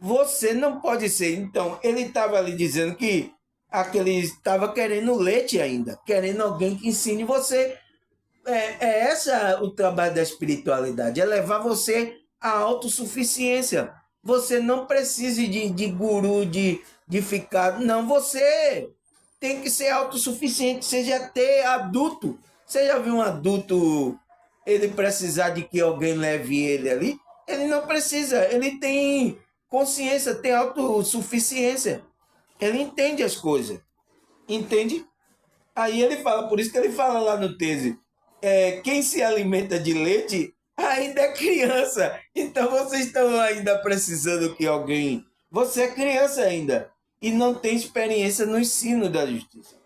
Você não pode ser. Então, ele estava ali dizendo que aquele estava querendo leite ainda, querendo alguém que ensine você. Essa o trabalho da espiritualidade, é levar você à autossuficiência. Você não precisa de guru, de ficar. Não, você tem que ser autossuficiente, seja ter adulto. Você já viu um adulto ele precisar de que alguém leve ele ali? Ele não precisa, ele tem consciência, tem autossuficiência. Ele entende as coisas, entende? Aí ele fala, por isso que ele fala lá no texto, quem se alimenta de leite ainda é criança. Então vocês estão ainda precisando que alguém... Você é criança ainda e não tem experiência no ensino da justiça.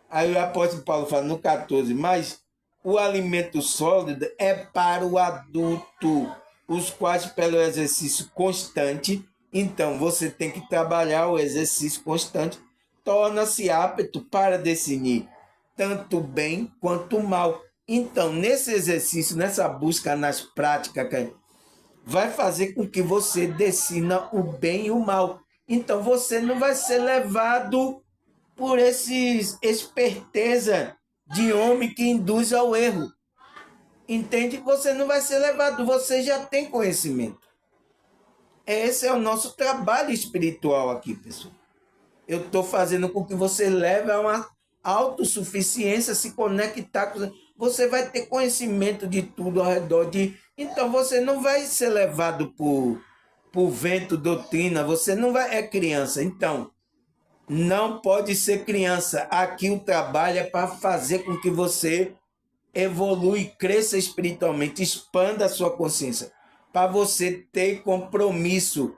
Aí o apóstolo Paulo fala no 14, mas o alimento sólido é para o adulto, os quais pelo exercício constante, então você tem que trabalhar o exercício constante, torna-se apto para definir tanto o bem quanto o mal. Então, nesse exercício, nessa busca nas práticas, vai fazer com que você decida o bem e o mal. Então, você não vai ser levado por esses esperteza de homem que induz ao erro. Entende? Você não vai ser levado, você já tem conhecimento. Esse é o nosso trabalho espiritual aqui, pessoal. Eu estou fazendo com que você leve a uma autossuficiência, se conectar com... Você vai ter conhecimento de tudo ao redor de... Então você não vai ser levado por vento, doutrina, você não vai... É criança. Então, não pode ser criança. Aqui o trabalho é para fazer com que você evolui, cresça espiritualmente, expanda a sua consciência, para você ter compromisso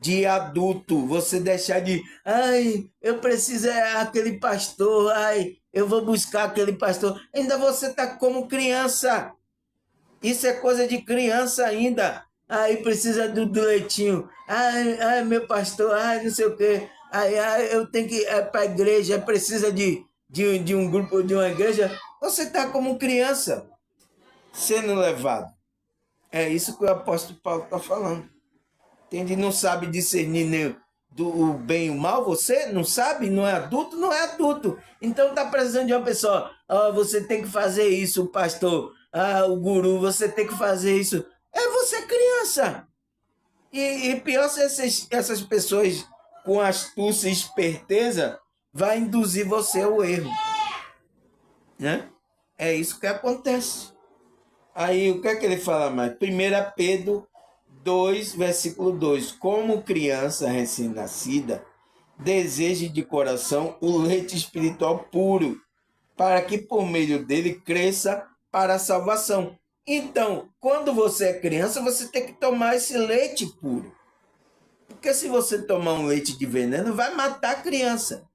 de adulto, você deixar de, ai, eu preciso aquele pastor, ai, eu vou buscar aquele pastor. Ainda você está como criança. Isso é coisa de criança ainda. Aí precisa do leitinho. Ai, meu pastor, ai, não sei o quê. Ai, eu tenho que ir para a igreja, precisa de um grupo, de uma igreja. Você está como criança sendo levado. É isso que o apóstolo Paulo está falando. Entende? Não sabe discernir nem o bem e o mal, você não sabe, não é adulto, não é adulto. Então está precisando de uma pessoa, você tem que fazer isso, pastor, o guru, você tem que fazer isso. É você criança. E pior se essas pessoas com astúcia e esperteza vai induzir você ao erro. Né? É isso que acontece. Aí o que é que ele fala mais? 1 Pedro 2, versículo 2. Como criança recém-nascida, deseje de coração o leite espiritual puro, para que por meio dele cresça para a salvação. Então, quando você é criança, você tem que tomar esse leite puro. Porque se você tomar um leite de veneno, vai matar a criança.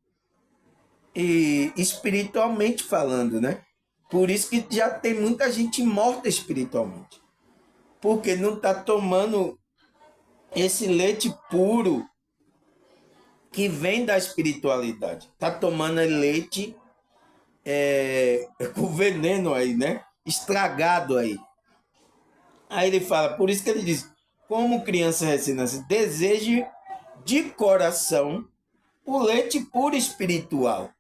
E espiritualmente falando, né? Por isso que já tem muita gente morta espiritualmente. Porque não está tomando esse leite puro que vem da espiritualidade. Está tomando leite com veneno aí, né? Estragado aí. Aí ele fala, por isso que ele diz, como criança recém-nascida, deseje de coração o leite puro espiritual.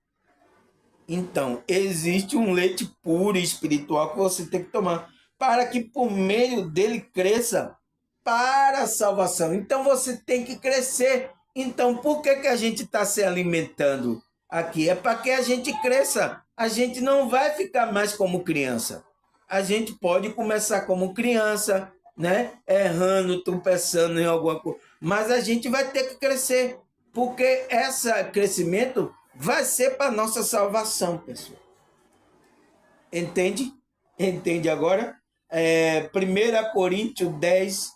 Então, existe um leite puro e espiritual que você tem que tomar para que por meio dele cresça para a salvação. Então, você tem que crescer. Então, por que a gente está se alimentando aqui? É para que a gente cresça. A gente não vai ficar mais como criança. A gente pode começar como criança, né? Errando, tropeçando em alguma coisa. Mas a gente vai ter que crescer. Porque esse crescimento vai ser para nossa salvação, pessoal. Entende? Entende agora? 1 Coríntios 10,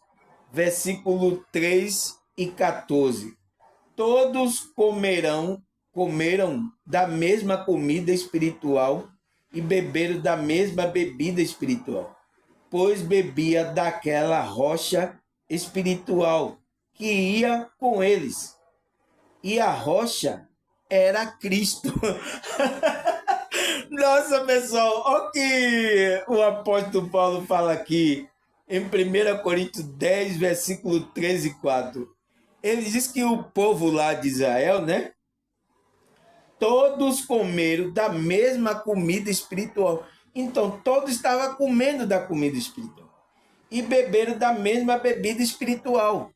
versículo 3 e 14. Todos comeram da mesma comida espiritual e beberam da mesma bebida espiritual, pois bebia daquela rocha espiritual que ia com eles. E a rocha era Cristo. Nossa, pessoal, olha o que o apóstolo Paulo fala aqui em 1 Coríntios 10, versículo 13 e 4. Ele diz que o povo lá de Israel, né? Todos comeram da mesma comida espiritual. Então, todos estavam comendo da comida espiritual. E beberam da mesma bebida espiritual.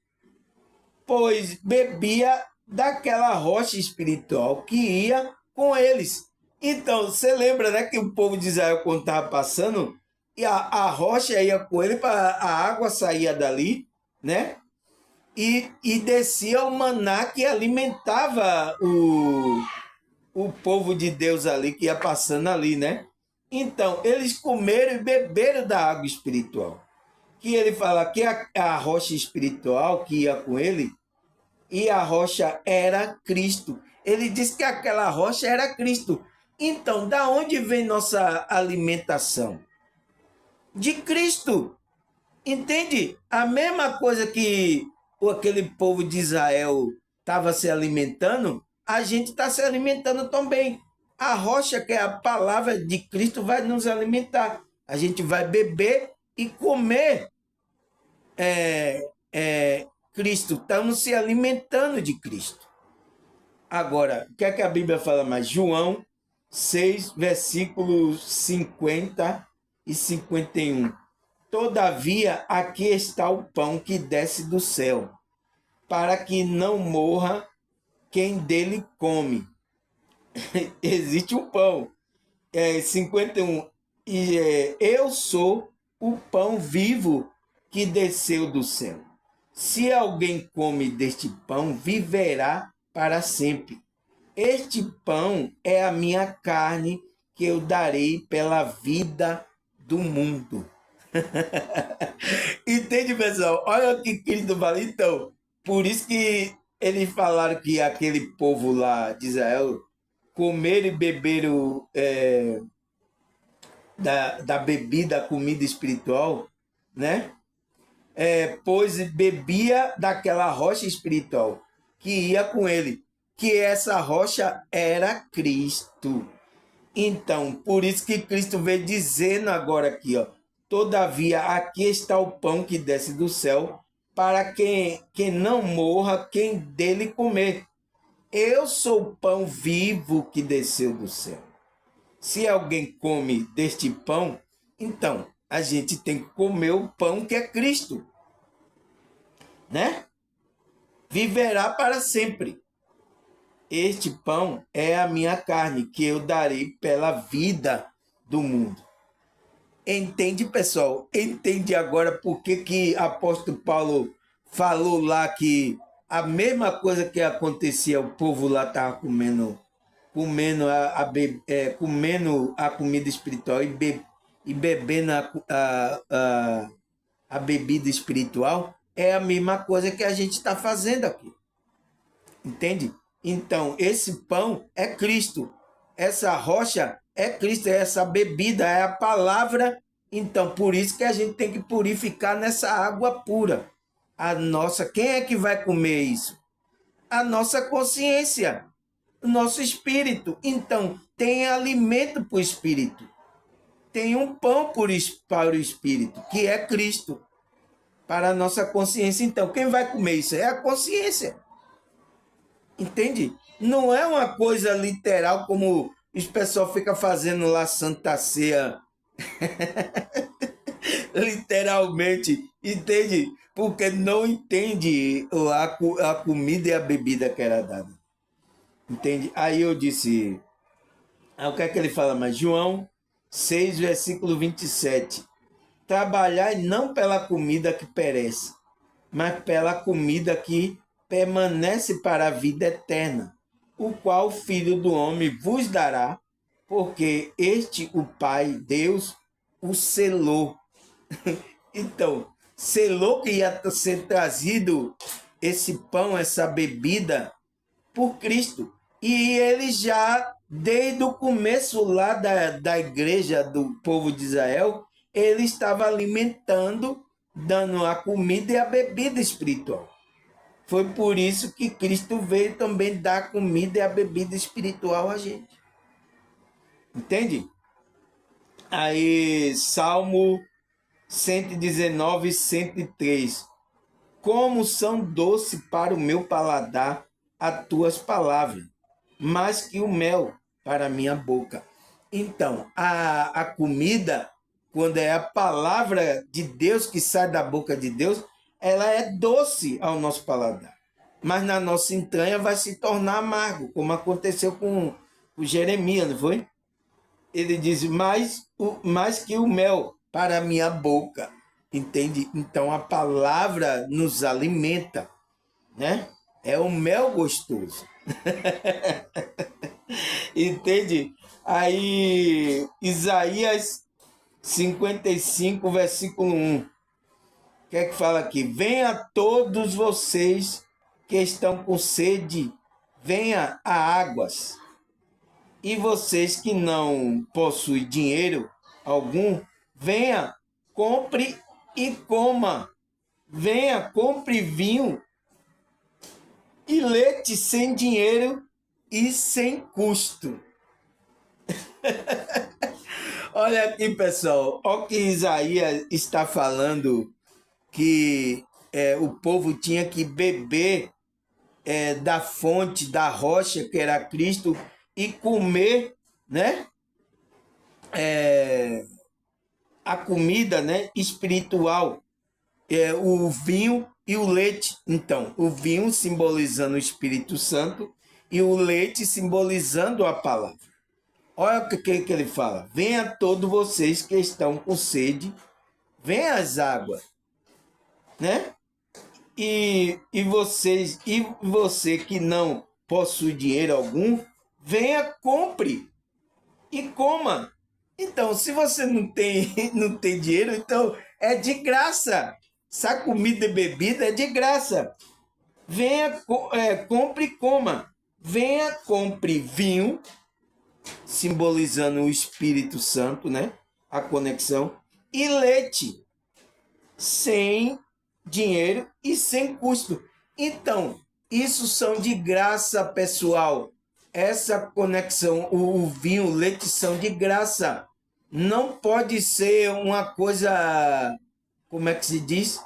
Pois bebia daquela rocha espiritual que ia com eles. Então, você lembra, né, que o povo de Israel, quando estava passando, e a rocha ia com ele, a água saía dali, né? E descia o maná que alimentava o povo de Deus ali, que ia passando ali, né? Então, eles comeram e beberam da água espiritual. Que ele fala que a rocha espiritual que ia com ele, e a rocha era Cristo. Ele disse que aquela rocha era Cristo. Então, da onde vem nossa alimentação? De Cristo. Entende? A mesma coisa que aquele povo de Israel estava se alimentando, a gente está se alimentando também. A rocha, que é a palavra de Cristo, vai nos alimentar. A gente vai beber e comer Cristo. Estamos se alimentando de Cristo. Agora, o que é que a Bíblia fala mais? João 6, versículos 50 e 51. Todavia, aqui está o pão que desce do céu, para que não morra quem dele come. Existe um pão. 51. Eu sou o pão vivo que desceu do céu. Se alguém come deste pão, viverá para sempre. Este pão é a minha carne que eu darei pela vida do mundo. Entende, pessoal? Olha o que Cristo fala. Então, por isso que eles falaram que aquele povo lá de Israel comeram e beberam da bebida, comida espiritual, né? Pois bebia daquela rocha espiritual que ia com ele, que essa rocha era Cristo. Então, por isso que Cristo veio dizendo agora aqui, ó, todavia aqui está o pão que desce do céu, para quem não morra, quem dele comer. Eu sou o pão vivo que desceu do céu. Se alguém come deste pão, então a gente tem que comer o pão que é Cristo, né? Viverá para sempre. Este pão é a minha carne, que eu darei pela vida do mundo. Entende, pessoal? Entende agora por que apóstolo Paulo falou lá que a mesma coisa que acontecia, o povo lá estava comendo a comida espiritual e bebendo a bebida espiritual, é a mesma coisa que a gente está fazendo aqui. Entende? Então, esse pão é Cristo. Essa rocha é Cristo. Essa bebida é a palavra. Então, por isso que a gente tem que purificar nessa água pura. Quem é que vai comer isso? A nossa consciência, o nosso espírito. Então, tem alimento para o espírito. Tem um pão para o espírito, que é Cristo, para a nossa consciência. Então, quem vai comer isso? É a consciência. Entende? Não é uma coisa literal como os pessoal fica fazendo lá Santa Ceia. Literalmente, entende? Porque não entende a comida e a bebida que era dada. Entende? Aí eu disse, o que é que ele fala mais? João 6, versículo 27. Trabalhai não pela comida que perece, mas pela comida que permanece para a vida eterna, o qual o Filho do Homem vos dará, porque este, o Pai, Deus, o selou. Então, selou que ia ser trazido esse pão, essa bebida, por Cristo. E ele já, desde o começo lá da igreja do povo de Israel, ele estava alimentando, dando a comida e a bebida espiritual. Foi por isso que Cristo veio também dar a comida e a bebida espiritual a gente. Entende? Aí, Salmo 119, 103. Como são doces para o meu paladar as tuas palavras, mais que o mel para a minha boca. Então, a comida, quando é a palavra de Deus que sai da boca de Deus, ela é doce ao nosso paladar. Mas na nossa entranha vai se tornar amargo, como aconteceu com o Jeremias, não foi? Ele diz, mais que o mel para a minha boca. Entende? Então a palavra nos alimenta, né? É o mel gostoso. Entende? Aí, Isaías 55, versículo 1. O que é que fala aqui? Venha todos vocês que estão com sede, venha a águas. E vocês que não possuem dinheiro algum, venha, compre e coma. Venha, compre vinho e leite sem dinheiro e sem custo. Olha aqui, pessoal, olha o que Isaías está falando, que o povo tinha que beber da fonte, da rocha, que era Cristo, e comer, né, a comida, né, espiritual, o vinho e o leite. Então, o vinho simbolizando o Espírito Santo e o leite simbolizando a palavra. Olha o que ele fala. Venha todos vocês que estão com sede, venha as águas, né? E você que não possui dinheiro algum, venha, compre e coma. Então, se você não tem, não tem dinheiro, então é de graça. Essa comida e bebida é de graça. Venha, compre e coma. Venha, compre vinho, simbolizando o Espírito Santo, né? A conexão. E leite, sem dinheiro e sem custo. Então, isso são de graça, pessoal. Essa conexão, o vinho, o leite são de graça. Não pode ser uma coisa, como é que se diz?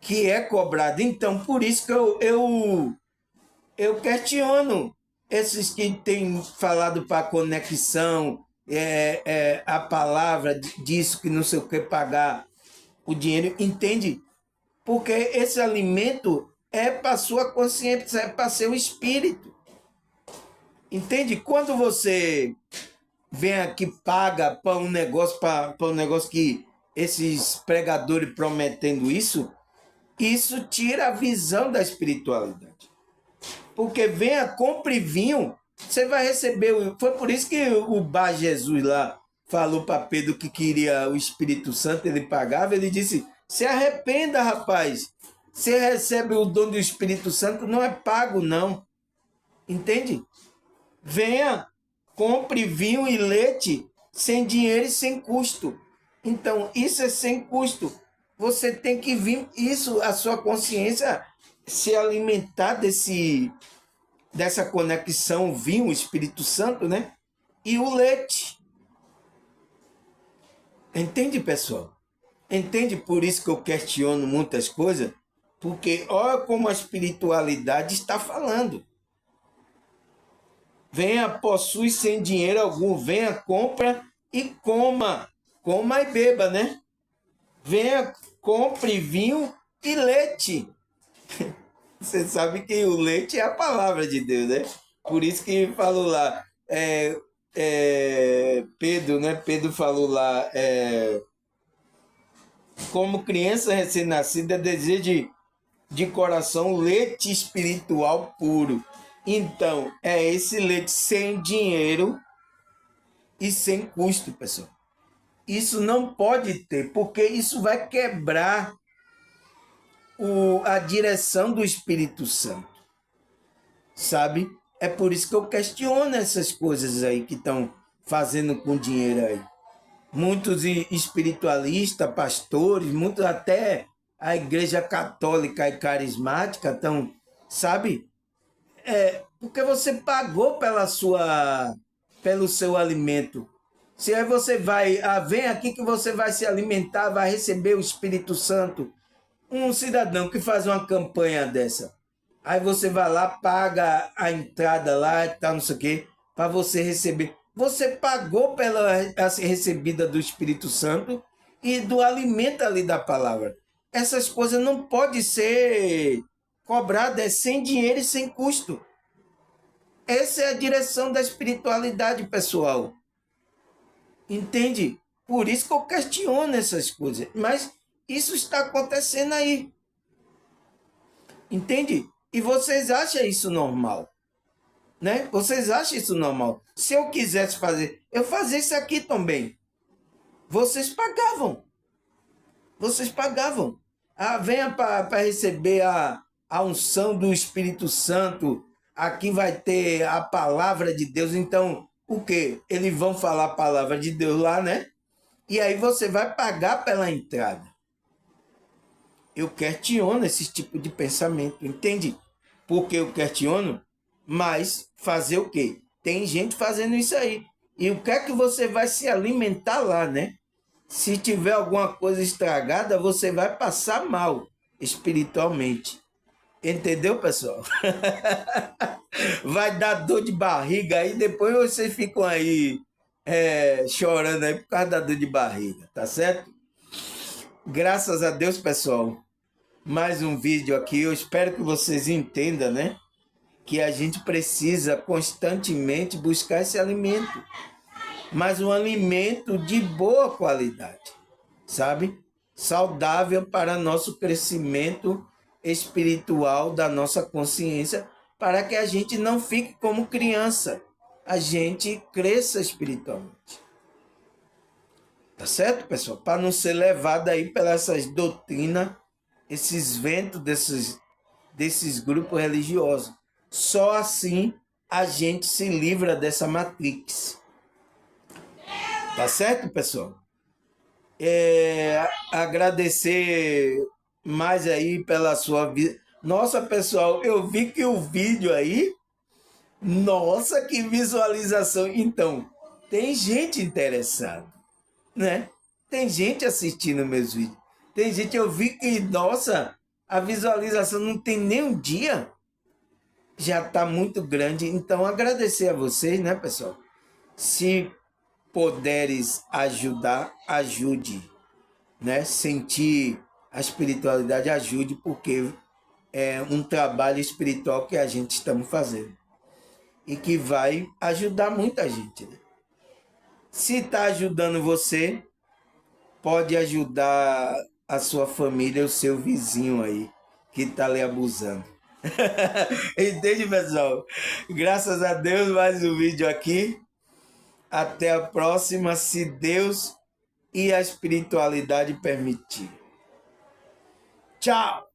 Que é cobrada. Então, por isso que eu questiono esses que têm falado para conexão, a palavra disso que não sei o que pagar o dinheiro, entende? Porque esse alimento é para sua consciência, é para seu espírito. Entende? Quando você vem aqui paga para um negócio, para um negócio que esses pregadores prometendo isso tira a visão da espiritualidade. Porque venha, compre vinho, você vai receber. Foi por isso que o Bar Jesus lá falou para Pedro que queria o Espírito Santo, ele pagava, ele disse: se arrependa, rapaz. Você recebe o dom do Espírito Santo, não é pago, não. Entende? Venha, compre vinho e leite sem dinheiro e sem custo. Então, isso é sem custo. Você tem que vir, isso, a sua consciência, se alimentar dessa conexão vinho, Espírito Santo, né? E o leite. Entende, pessoal? Entende? Por isso que eu questiono muitas coisas, porque olha como a espiritualidade está falando. Venha, possui sem dinheiro algum, venha, compra e coma. Coma e beba, né? Venha, compre vinho e leite. Você sabe que o leite é a palavra de Deus, né? Por isso que falou lá, Pedro, né? Pedro falou lá, como criança recém-nascida, deseja de coração leite espiritual puro. Então, é esse leite sem dinheiro e sem custo, pessoal. Isso não pode ter, porque isso vai quebrar a direção do Espírito Santo, sabe? É por isso que eu questiono essas coisas aí que estão fazendo com dinheiro aí. Muitos espiritualistas, pastores, muitos até a igreja católica e carismática estão, sabe? Porque você pagou pelo seu alimento. Se aí você vai, vem aqui que você vai se alimentar, vai receber o Espírito Santo. Um cidadão que faz uma campanha dessa, aí você vai lá, paga a entrada lá e tal, não sei o quê, para você receber. Você pagou pela recebida do Espírito Santo e do alimento ali da palavra. Essas coisas não podem ser cobradas sem dinheiro e sem custo. Essa é a direção da espiritualidade, pessoal. Entende? Por isso que eu questiono essas coisas. Mas isso está acontecendo aí. Entende? E vocês acham isso normal? Né? Vocês acham isso normal? Se eu quisesse fazer, eu fazia isso aqui também. Vocês pagavam. Vocês pagavam. Venha para receber a unção do Espírito Santo. Aqui vai ter a palavra de Deus. Então, o quê? Eles vão falar a palavra de Deus lá, né? E aí você vai pagar pela entrada. Eu questiono esse tipo de pensamento, entende? Porque eu questiono, mas fazer o quê? Tem gente fazendo isso aí. E o que é que você vai se alimentar lá, né? Se tiver alguma coisa estragada, você vai passar mal espiritualmente. Entendeu, pessoal? Vai dar dor de barriga aí, depois vocês ficam aí chorando aí por causa da dor de barriga, tá certo? Graças a Deus, pessoal. Mais um vídeo aqui. Eu espero que vocês entendam, né? Que a gente precisa constantemente buscar esse alimento, mas um alimento de boa qualidade, sabe? Saudável para nosso crescimento espiritual da nossa consciência, para que a gente não fique como criança, a gente cresça espiritualmente. Tá certo, pessoal? Para não ser levado aí pelas doutrinas, esses ventos desses grupos religiosos. Só assim a gente se livra dessa matrix. Tá certo, pessoal? Agradecer mais aí pela sua vida. Nossa, pessoal, eu vi que o vídeo aí, nossa, que visualização. Então, tem gente interessada, né? Tem gente assistindo meus vídeos. Tem gente, eu vi que, nossa, a visualização não tem nem um dia. Já está muito grande. Então, agradecer a vocês, né, pessoal? Se puderes ajudar, ajude, né? Sentir a espiritualidade, ajude, porque é um trabalho espiritual que a gente estamos fazendo e que vai ajudar muita gente, né? Se está ajudando você, pode ajudar a sua família, o seu vizinho aí, que está lhe abusando. Entende, pessoal? Graças a Deus, mais um vídeo aqui. Até a próxima, se Deus e a espiritualidade permitir. Tchau!